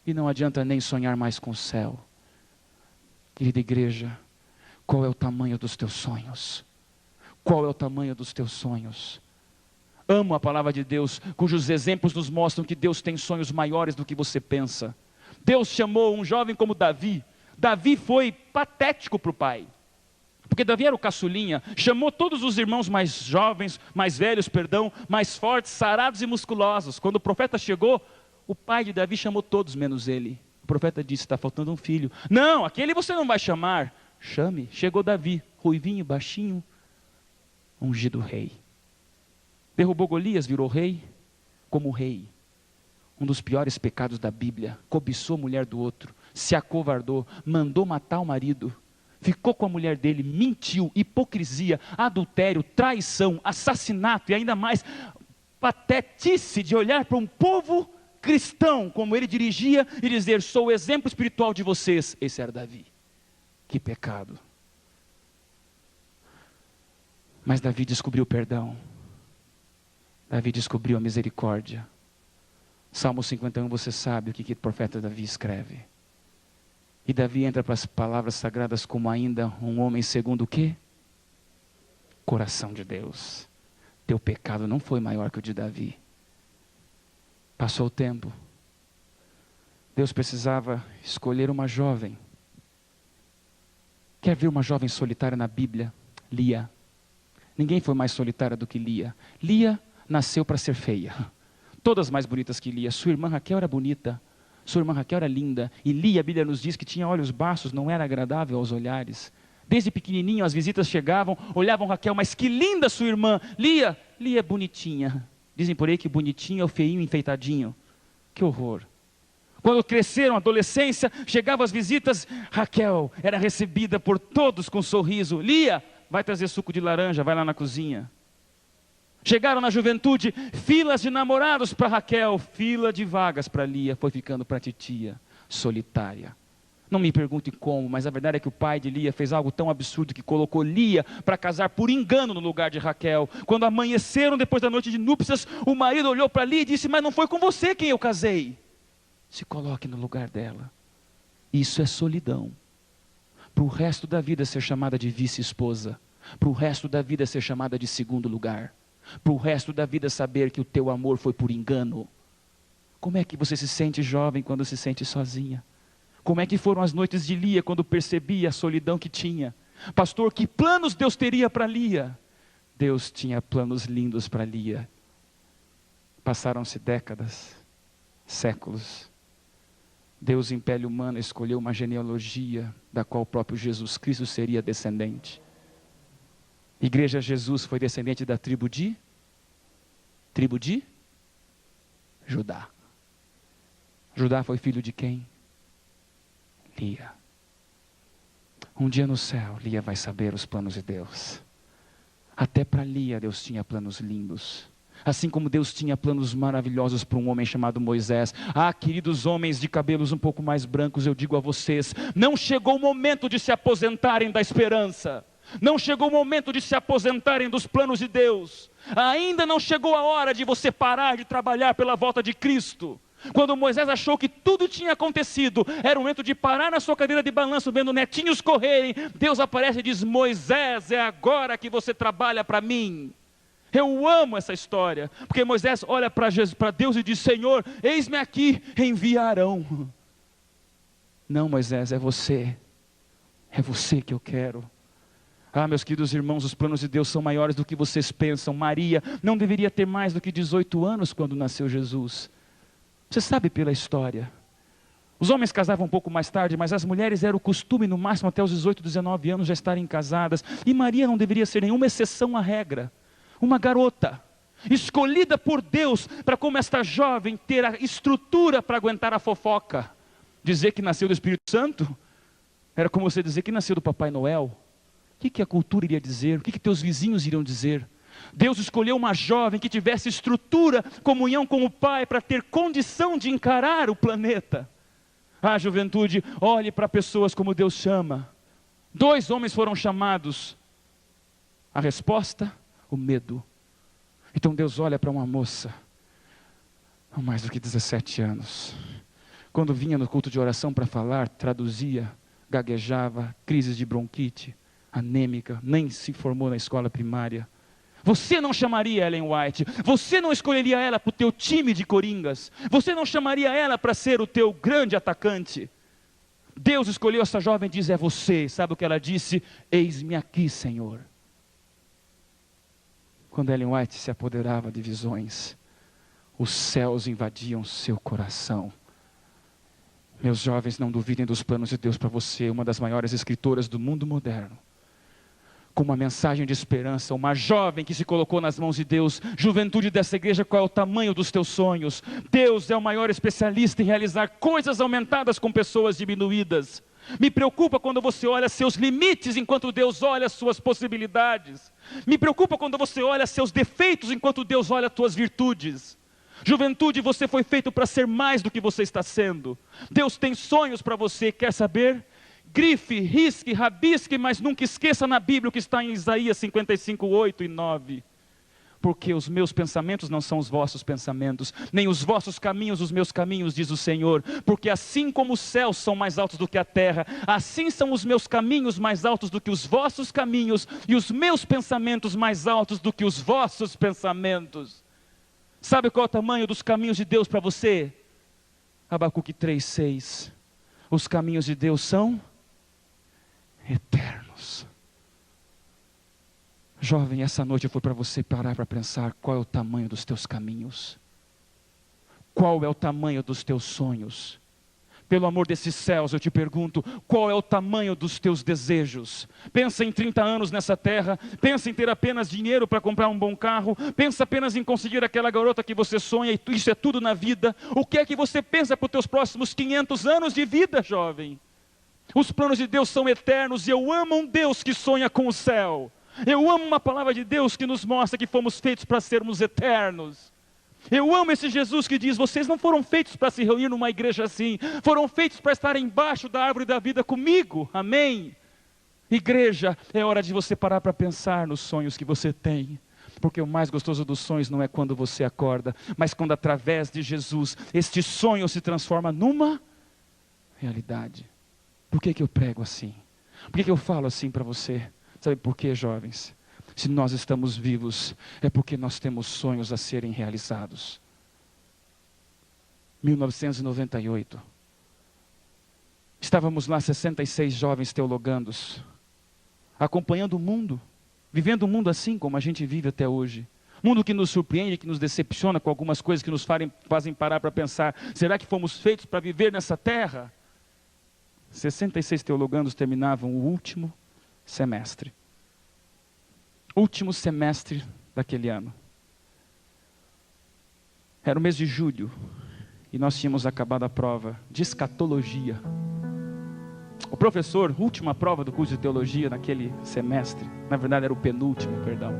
E não adianta nem sonhar mais com o céu. Querida igreja, qual é o tamanho dos teus sonhos? Qual é o tamanho dos teus sonhos? Amo a palavra de Deus, cujos exemplos nos mostram que Deus tem sonhos maiores do que você pensa. Deus chamou um jovem como Davi. Davi foi patético para o pai, porque Davi era o caçulinha. Chamou todos os irmãos mais jovens, mais velhos, mais fortes, sarados e musculosos. Quando o profeta chegou, o pai de Davi chamou todos menos ele. O profeta disse: está faltando um filho. Não, aquele você não vai chamar. Chame. Chegou Davi, ruivinho, baixinho, ungido rei. Derrubou Golias, virou rei, como rei. Um dos piores pecados da Bíblia. Cobiçou a mulher do outro, se acovardou, mandou matar o marido, ficou com a mulher dele, mentiu, hipocrisia, adultério, traição, assassinato e ainda mais patetice de olhar para um povo cristão como ele dirigia e dizer: sou o exemplo espiritual de vocês. Esse era Davi. Que pecado. Mas Davi descobriu o perdão. Davi descobriu a misericórdia. Salmo 51, você sabe o que o profeta Davi escreve. E Davi entra para as palavras sagradas como ainda um homem segundo o quê? Coração de Deus. Teu pecado não foi maior que o de Davi. Passou o tempo. Deus precisava escolher uma jovem. Quer ver uma jovem solitária na Bíblia? Lia. Ninguém foi mais solitária do que Lia. Lia nasceu para ser feia. Todas mais bonitas que Lia. Sua irmã Raquel era bonita. Sua irmã Raquel era linda. E Lia, a Bíblia nos diz que tinha olhos baços, não era agradável aos olhares. Desde pequenininho as visitas chegavam, olhavam Raquel, mas que linda sua irmã. Lia é bonitinha. Dizem por aí que bonitinho é o feinho enfeitadinho. Que horror. Quando cresceram, adolescência, chegavam as visitas, Raquel era recebida por todos com um sorriso. Lia, vai trazer suco de laranja, vai lá na cozinha. Chegaram na juventude, filas de namorados para Raquel, fila de vagas para Lia, foi ficando para titia, solitária. Não me pergunte como, mas a verdade é que o pai de Lia fez algo tão absurdo que colocou Lia para casar por engano no lugar de Raquel. Quando amanheceram depois da noite de núpcias, o marido olhou para Lia e disse: mas não foi com você quem eu casei. Se coloque no lugar dela. Isso é solidão. Para o resto da vida ser chamada de vice-esposa. Para o resto da vida ser chamada de segundo lugar. Para o resto da vida saber que o teu amor foi por engano. Como é que você se sente jovem quando se sente sozinha? Como é que foram as noites de Lia quando percebia a solidão que tinha? Pastor, que planos Deus teria para Lia? Deus tinha planos lindos para Lia. Passaram-se décadas, séculos. Deus em pele humana escolheu uma genealogia da qual o próprio Jesus Cristo seria descendente. Igreja, Jesus foi descendente da tribo de Judá. Judá foi filho de quem? Lia. Um dia no céu, Lia vai saber os planos de Deus. Até para Lia, Deus tinha planos lindos. Assim como Deus tinha planos maravilhosos para um homem chamado Moisés. Ah, queridos homens de cabelos um pouco mais brancos, eu digo a vocês, não chegou o momento de se aposentarem da esperança. Não chegou o momento de se aposentarem dos planos de Deus. Ainda não chegou a hora de você parar de trabalhar pela volta de Cristo. Quando Moisés achou que tudo tinha acontecido, era o momento de parar na sua cadeira de balanço, vendo netinhos correrem. Deus aparece e diz: Moisés, é agora que você trabalha para mim. Eu amo essa história, porque Moisés olha para Deus e diz: Senhor, eis-me aqui, enviarão. Não, Moisés, é você que eu quero. Ah, meus queridos irmãos, os planos de Deus são maiores do que vocês pensam. Maria não deveria ter mais do que 18 anos quando nasceu Jesus. Você sabe pela história. Os homens casavam um pouco mais tarde, mas as mulheres era o costume, no máximo até os 18, 19 anos, já estarem casadas. E Maria não deveria ser nenhuma exceção à regra. Uma garota, escolhida por Deus, para como esta jovem ter a estrutura para aguentar a fofoca. Dizer que nasceu do Espírito Santo, era como você dizer que nasceu do Papai Noel. O que a cultura iria dizer? O que teus vizinhos iriam dizer? Deus escolheu uma jovem que tivesse estrutura, comunhão com o Pai, para ter condição de encarar o planeta. Ah, juventude, olhe para pessoas como Deus chama. 2 homens foram chamados. A resposta? O medo. Então Deus olha para uma moça, não mais do que 17 anos. Quando vinha no culto de oração para falar, traduzia, gaguejava, crises de bronquite. anêmica, nem se formou na escola primária. Você não chamaria Ellen White, você não escolheria ela para o teu time de coringas, você não chamaria ela para ser o teu grande atacante. Deus escolheu essa jovem e diz, é você. Sabe o que ela disse? Eis-me aqui, Senhor. Quando Ellen White se apoderava de visões, os céus invadiam seu coração. Meus jovens, não duvidem dos planos de Deus para você, uma das maiores escritoras do mundo moderno. Com uma mensagem de esperança, uma jovem que se colocou nas mãos de Deus. Juventude dessa igreja, qual é o tamanho dos teus sonhos? Deus é o maior especialista em realizar coisas aumentadas com pessoas diminuídas. Me preocupa quando você olha seus limites, enquanto Deus olha as suas possibilidades. Me preocupa quando você olha seus defeitos, enquanto Deus olha as tuas virtudes. Juventude, você foi feito para ser mais do que você está sendo. Deus tem sonhos para você, quer saber? Grife, risque, rabisque, mas nunca esqueça na Bíblia o que está em Isaías 55, 8 e 9. Porque os meus pensamentos não são os vossos pensamentos, nem os vossos caminhos os meus caminhos, diz o Senhor. Porque assim como os céus são mais altos do que a terra, assim são os meus caminhos mais altos do que os vossos caminhos, e os meus pensamentos mais altos do que os vossos pensamentos. Sabe qual é o tamanho dos caminhos de Deus para você? Abacuque 3:6. Os caminhos de Deus são eternos. Jovem, essa noite foi para você parar para pensar qual é o tamanho dos teus caminhos, qual é o tamanho dos teus sonhos. Pelo amor desses céus, eu te pergunto, qual é o tamanho dos teus desejos? Pensa em 30 anos nessa terra, pensa em ter apenas dinheiro para comprar um bom carro, pensa apenas em conseguir aquela garota que você sonha, e isso é tudo na vida. O que é que você pensa para os teus próximos 500 anos de vida, jovem? Os planos de Deus são eternos, e eu amo um Deus que sonha com o céu. Eu amo uma palavra de Deus que nos mostra que fomos feitos para sermos eternos. Eu amo esse Jesus que diz, vocês não foram feitos para se reunir numa igreja assim, foram feitos para estar embaixo da árvore da vida comigo, amém? Igreja, é hora de você parar para pensar nos sonhos que você tem. Porque o mais gostoso dos sonhos não é quando você acorda, mas quando através de Jesus, este sonho se transforma numa realidade. Por que eu prego assim? Por que eu falo assim para você? Sabe por quê, jovens? Se nós estamos vivos, é porque nós temos sonhos a serem realizados. 1998. Estávamos lá 66 jovens teologandos, acompanhando o mundo, vivendo um mundo assim como a gente vive até hoje. Mundo que nos surpreende, que nos decepciona com algumas coisas que nos fazem parar para pensar, será que fomos feitos para viver nessa terra? 66 teologandos terminavam o último semestre. Último semestre daquele ano. Era o mês de julho e nós tínhamos acabado a prova de escatologia. O professor, última prova do curso de teologia naquele semestre, na verdade era o penúltimo, perdão.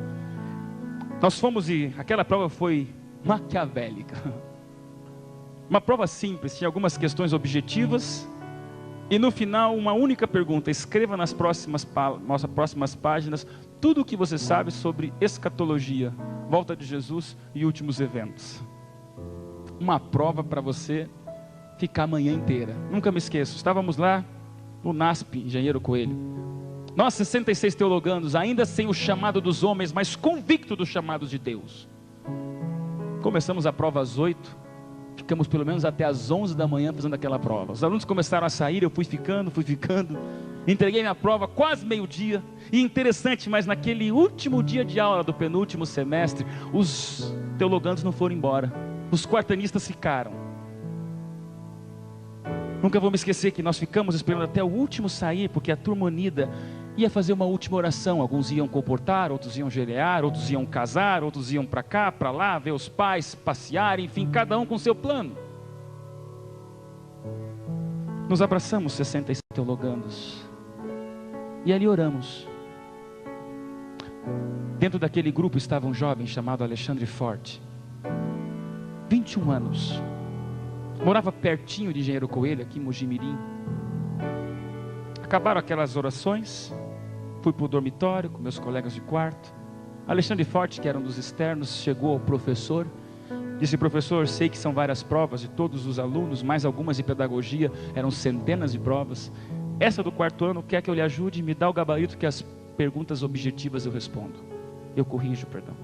Nós fomos e aquela prova foi maquiavélica. Uma prova simples, tinha algumas questões objetivas e no final uma única pergunta: escreva nas próximas páginas tudo o que você sabe sobre escatologia, volta de Jesus e últimos eventos. Uma prova para você ficar a manhã inteira. Nunca me esqueço, estávamos lá no NASP, Engenheiro Coelho. Nós 66 teologandos, ainda sem o chamado dos homens, mas convicto dos chamados de Deus. Começamos a prova às 8, ficamos pelo menos até às 11 da manhã fazendo aquela prova. Os alunos começaram a sair, eu fui ficando. Entreguei minha prova quase meio-dia. E interessante, mas naquele último dia de aula do penúltimo semestre, os teologandos não foram embora. Os quartanistas ficaram. Nunca vou me esquecer que nós ficamos esperando até o último sair, porque a turma unida ia fazer uma última oração. Alguns iam comportar, outros iam gelear, outros iam casar, outros iam para cá, para lá, ver os pais, passear, enfim, cada um com seu plano. Nos abraçamos 66 teologandos e ali oramos. Dentro daquele grupo estava um jovem chamado Alexandre Forte, 21 anos, morava pertinho de Engenheiro Coelho, aqui em Mojimirim. Acabaram aquelas orações, fui para o dormitório com meus colegas de quarto. Alexandre Forte, que era um dos externos, chegou ao professor, disse: professor, sei que são várias provas de todos os alunos, mais algumas de pedagogia, eram centenas de provas. Essa do quarto ano, quer que eu lhe ajude? Me dá o gabarito que as perguntas objetivas eu respondo. Eu corrijo, perdão.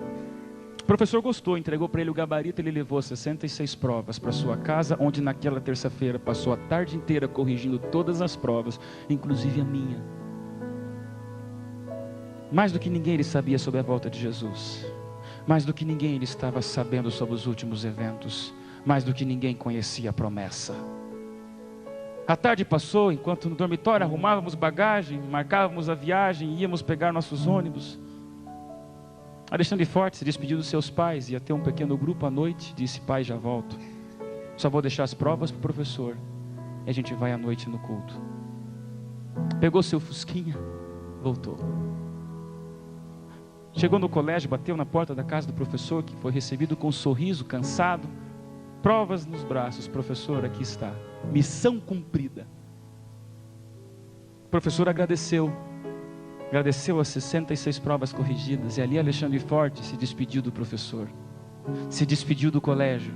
O professor gostou, entregou para ele o gabarito, ele levou 66 provas para sua casa, onde naquela terça-feira passou a tarde inteira corrigindo todas as provas, inclusive a minha. Mais do que ninguém ele sabia sobre a volta de Jesus. Mais do que ninguém ele estava sabendo sobre os últimos eventos. Mais do que ninguém conhecia a promessa. A tarde passou, enquanto no dormitório arrumávamos bagagem, marcávamos a viagem, íamos pegar nossos ônibus. Alexandre Forte se despediu dos seus pais, ia ter um pequeno grupo à noite, disse: pai, já volto. Só vou deixar as provas para o professor, e a gente vai à noite no culto. Pegou seu fusquinha, voltou. Chegou no colégio, bateu na porta da casa do professor, que foi recebido com um sorriso, cansado, provas nos braços. Professor, aqui está, missão cumprida. O professor agradeceu as 66 provas corrigidas, e ali Alexandre Forte se despediu do professor, se despediu do colégio,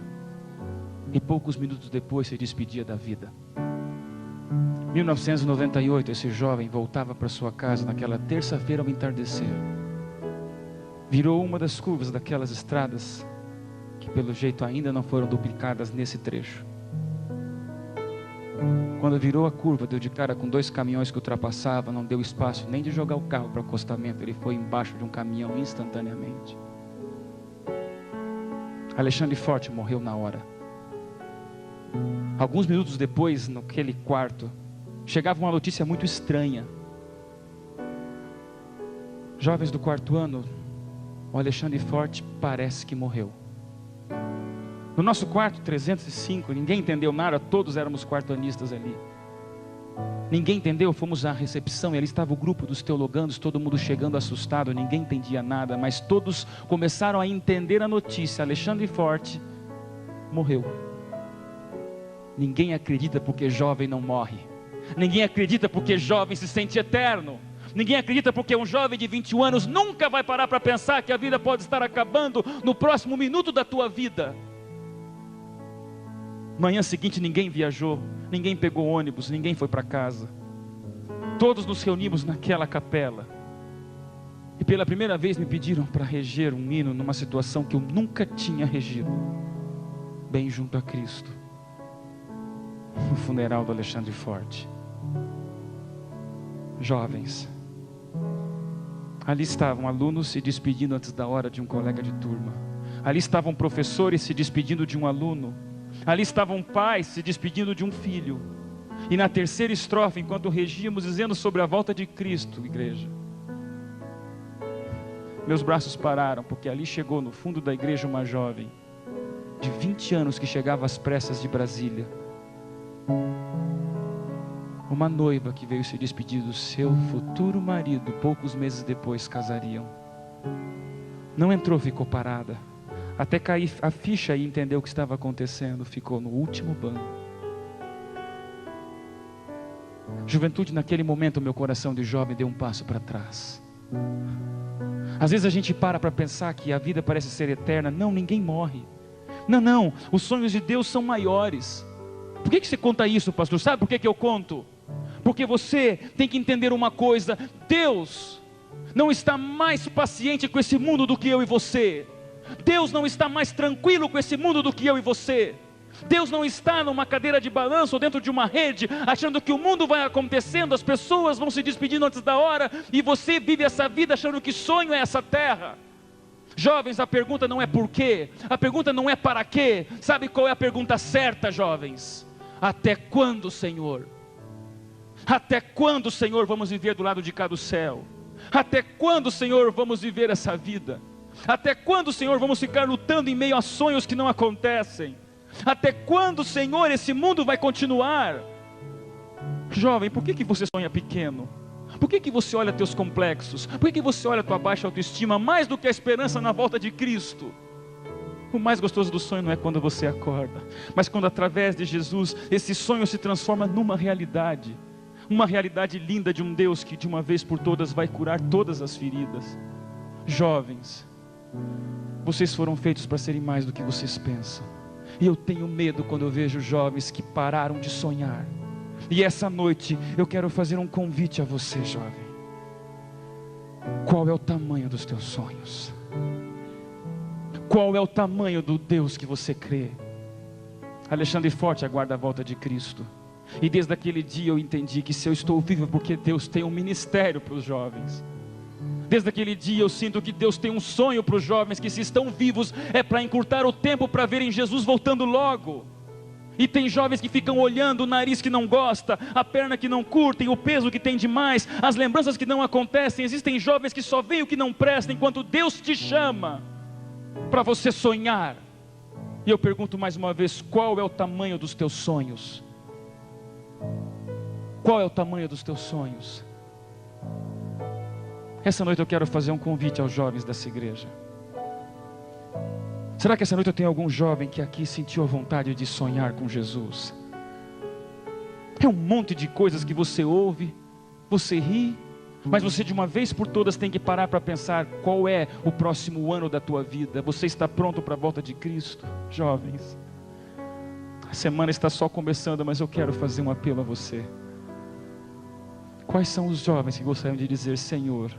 e poucos minutos depois se despedia da vida. 1998, esse jovem voltava para sua casa naquela terça-feira ao entardecer. Virou uma das curvas daquelas estradas que pelo jeito ainda não foram duplicadas nesse trecho. Quando virou a curva, deu de cara com 2 caminhões que ultrapassavam, não deu espaço nem de jogar o carro para o acostamento, ele foi embaixo de um caminhão instantaneamente. Alexandre Forte morreu na hora. Alguns minutos depois, naquele quarto, chegava uma notícia muito estranha. Jovens do 4º ano, o Alexandre Forte parece que morreu. No nosso quarto 305, ninguém entendeu nada, todos éramos quarto-anistas ali. Ninguém entendeu, fomos à recepção e ali estava o grupo dos teologandos, todo mundo chegando assustado, ninguém entendia nada, mas todos começaram a entender a notícia: Alexandre Forte morreu. Ninguém acredita porque jovem não morre. Ninguém acredita porque jovem se sente eterno. Ninguém acredita porque um jovem de 21 anos nunca vai parar para pensar que a vida pode estar acabando no próximo minuto da tua vida. Manhã seguinte ninguém viajou, ninguém pegou ônibus, ninguém foi para casa. Todos nos reunimos naquela capela. E pela primeira vez me pediram para reger um hino numa situação que eu nunca tinha regido. Bem junto a Cristo. No funeral do Alexandre Forte. Jovens. Ali estavam alunos se despedindo antes da hora de um colega de turma. Ali estavam professores se despedindo de um aluno. Ali estavam pais se despedindo de um filho. E na terceira estrofe, enquanto regíamos dizendo sobre a volta de Cristo, igreja, meus braços pararam, porque ali chegou no fundo da igreja uma jovem de 20 anos que chegava às pressas de Brasília. Uma noiva que veio se despedir do seu futuro marido, poucos meses depois casariam. Não entrou, ficou parada, até cair a ficha e entender o que estava acontecendo. Ficou no último banco. Juventude, naquele momento meu coração de jovem deu um passo para trás. Às vezes a gente para pensar que a vida parece ser eterna. Não, ninguém morre. Não, os sonhos de Deus são maiores. Por que você conta isso, pastor? Sabe por que eu conto? Porque você tem que entender uma coisa: Deus não está mais paciente com esse mundo do que eu e você. Deus não está mais tranquilo com esse mundo do que eu e você. Deus não está numa cadeira de balanço ou dentro de uma rede, achando que o mundo vai acontecendo, as pessoas vão se despedindo antes da hora, e você vive essa vida achando que sonho é essa terra. Jovens, a pergunta não é por quê, a pergunta não é para quê. Sabe qual é a pergunta certa, jovens? Até quando, Senhor? Até quando, Senhor, vamos viver do lado de cá do céu? Até quando, Senhor, vamos viver essa vida? Até quando, Senhor, vamos ficar lutando em meio a sonhos que não acontecem? Até quando, Senhor, esse mundo vai continuar? Jovem, por que você sonha pequeno? Por que você olha teus complexos? Por que você olha tua baixa autoestima mais do que a esperança na volta de Cristo? O mais gostoso do sonho não é quando você acorda, mas quando através de Jesus esse sonho se transforma numa realidade. Uma realidade linda de um Deus que de uma vez por todas vai curar todas as feridas. Jovens, vocês foram feitos para serem mais do que vocês pensam. E eu tenho medo quando eu vejo jovens que pararam de sonhar. E essa noite eu quero fazer um convite a você, jovem. Qual é o tamanho dos teus sonhos? Qual é o tamanho do Deus que você crê? Alexandre Forte aguarda a volta de Cristo. E desde aquele dia eu entendi que se eu estou vivo é porque Deus tem um ministério para os jovens. Desde aquele dia eu sinto que Deus tem um sonho para os jovens, que se estão vivos é para encurtar o tempo para verem Jesus voltando logo. E tem jovens que ficam olhando o nariz que não gosta, a perna que não curtem, o peso que tem demais, as lembranças que não acontecem. Existem jovens que só veem o que não presta, enquanto Deus te chama para você sonhar. E eu pergunto mais uma vez, qual é o tamanho dos teus sonhos? Qual é o tamanho dos teus sonhos? Essa noite eu quero fazer um convite aos jovens dessa igreja. Será que essa noite eu tenho algum jovem que aqui sentiu a vontade de sonhar com Jesus? É um monte de coisas que você ouve, você ri, mas você de uma vez por todas tem que parar para pensar qual é o próximo ano da tua vida. Você está pronto para a volta de Cristo? Jovens, a semana está só começando, mas eu quero fazer um apelo a você. Quais são os jovens que gostariam de dizer: Senhor,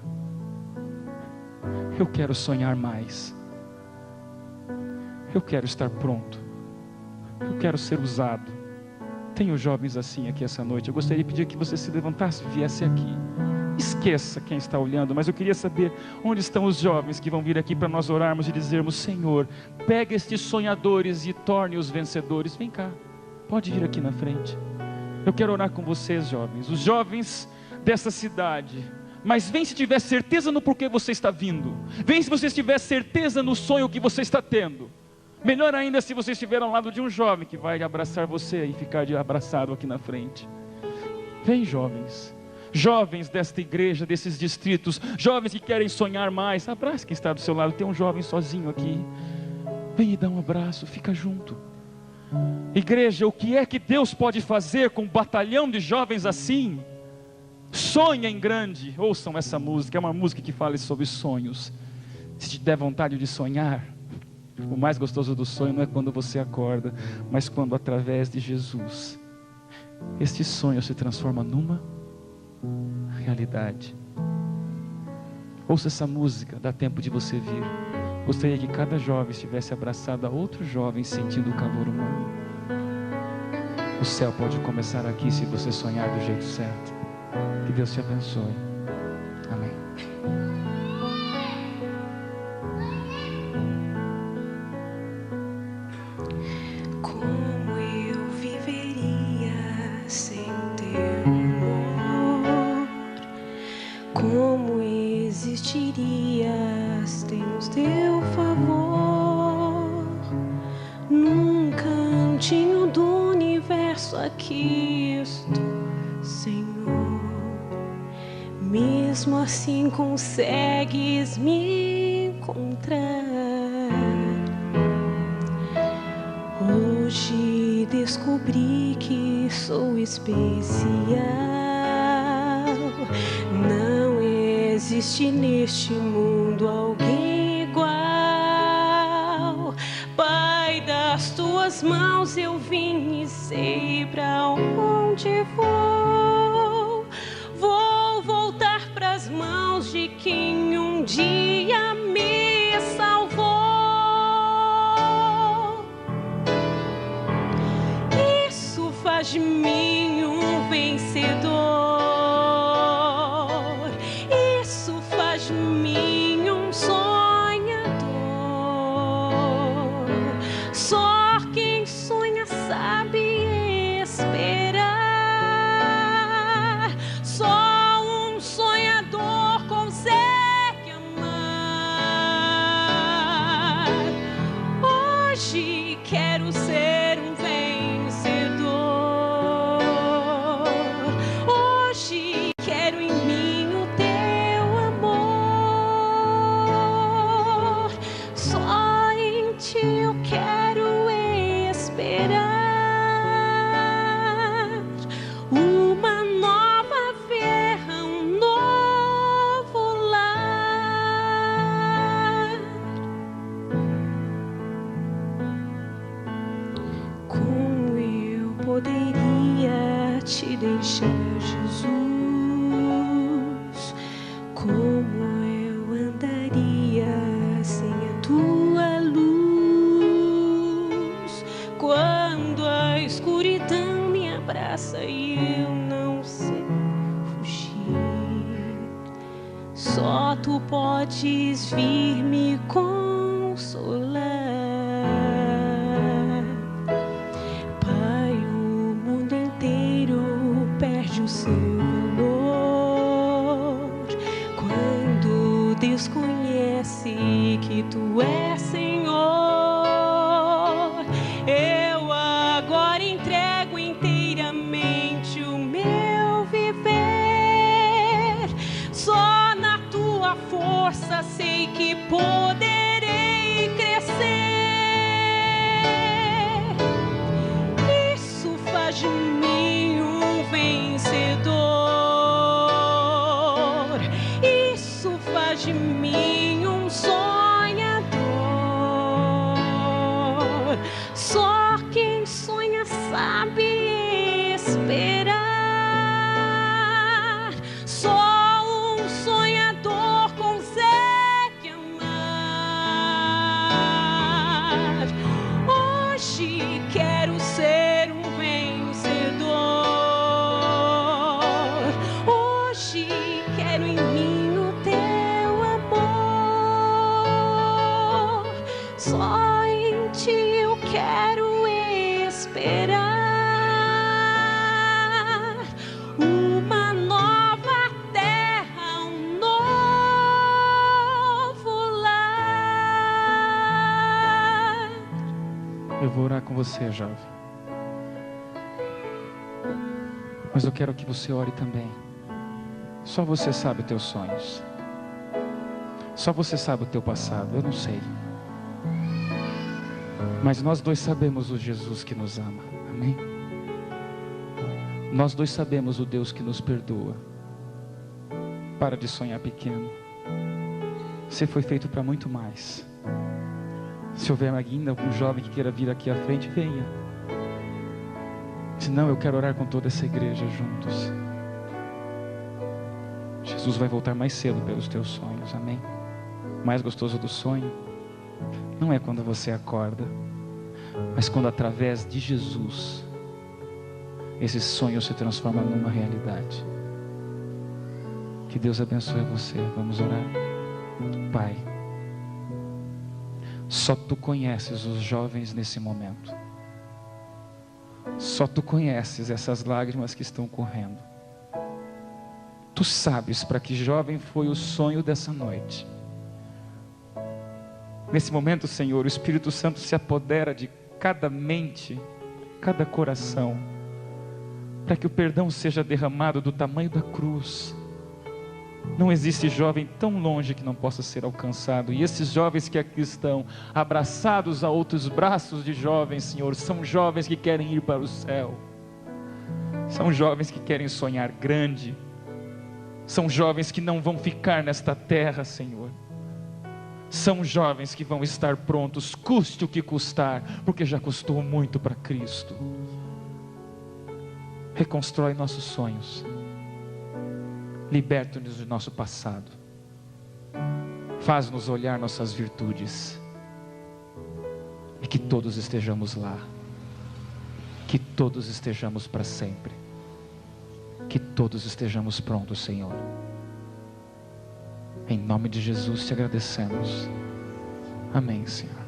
eu quero sonhar mais, eu quero estar pronto, eu quero ser usado? Tenho jovens assim aqui essa noite. Eu gostaria de pedir que você se levantasse e viesse aqui. Esqueça quem está olhando, mas eu queria saber onde estão os jovens que vão vir aqui para nós orarmos e dizermos: Senhor, pega estes sonhadores e torne-os vencedores. Vem cá, pode vir aqui na frente. Eu quero orar com vocês, jovens, os jovens dessa cidade. Mas vem se tiver certeza no porquê você está vindo. Vem se você tiver certeza no sonho que você está tendo. Melhor ainda se você estiver ao lado de um jovem que vai abraçar você e ficar abraçado aqui na frente. Vem, jovens. Jovens desta igreja, desses distritos, jovens que querem sonhar mais, abrace quem está do seu lado. Tem um jovem sozinho aqui, vem e dá um abraço, fica junto. Igreja, o que é que Deus pode fazer com um batalhão de jovens assim? Sonha em grande. Ouçam essa música, é uma música que fala sobre sonhos. Se te der vontade de sonhar, o mais gostoso do sonho não é quando você acorda, mas quando através de Jesus este sonho se transforma numa realidade. Ouça essa música, dá tempo de você vir. Gostaria que cada jovem estivesse abraçado a outro jovem, sentindo o calor humano. O céu pode começar aqui se você sonhar do jeito certo. Que Deus te abençoe. Amém. Como eu viveria sem teu amor? Como existiria sem o teu favor? Num cantinho do universo aqui estou, Senhor. Mesmo assim consegues me encontrar. Hoje descobri que sou especial. Não existe neste mundo alguém igual. Pai, das tuas mãos eu vim e sei pra onde vou. Vou voltar pras mãos de quem um dia me salvou. Isso faz de mim um vencedor. Isso faz de mim um sonhador. Só quem sonha sabe esperar. Só um sonhador consegue amar. Hoje quero ser um vencedor. tu podes vir me consolar. Pai, o mundo inteiro perde o seu valor quando desconhece que tu és Senhor. Eu agora entrego inteiramente o meu viver. Só na tua força sei que poderei crescer. Isso faz de mim um vencedor. Isso faz de mim um sonhador. Só quem sonha sabe esperar. Só um sonhador consegue amar. Hoje quero ser um vencedor. Hoje quero em mim o teu amor. Só em ti eu quero esperar. Uma nova terra, um novo lar. Eu vou orar com você, jovem. Mas eu quero que você ore também. Só você sabe os teus sonhos. Só você sabe o teu passado, eu não sei. Mas nós dois sabemos o Jesus que nos ama, amém? Nós dois sabemos o Deus que nos perdoa. Para de sonhar pequeno. Você foi feito para muito mais. Se houver ainda algum jovem que queira vir aqui à frente, venha. Se não, eu quero orar com toda essa igreja juntos. Jesus vai voltar mais cedo pelos teus sonhos, amém? O mais gostoso do sonho não é quando você acorda, mas quando através de Jesus esse sonho se transforma numa realidade. Que Deus abençoe você. Vamos orar. Pai, só tu conheces os jovens nesse momento. Só tu conheces essas lágrimas que estão correndo. Tu sabes para que jovem foi o sonho dessa noite. Nesse momento, Senhor, o Espírito Santo se apodera de cada mente, cada coração, para que o perdão seja derramado do tamanho da cruz. Não existe jovem tão longe que não possa ser alcançado. E esses jovens que aqui estão, abraçados a outros braços de jovens, Senhor, são jovens que querem ir para o céu. São jovens que querem sonhar grande. São jovens que não vão ficar nesta terra, Senhor. São jovens que vão estar prontos, custe o que custar, porque já custou muito para Cristo. Reconstrói nossos sonhos. Liberta-nos do nosso passado. Faz-nos olhar nossas virtudes. E que todos estejamos lá. Que todos estejamos para sempre. Que todos estejamos prontos, Senhor. Em nome de Jesus te agradecemos. Amém, Senhor.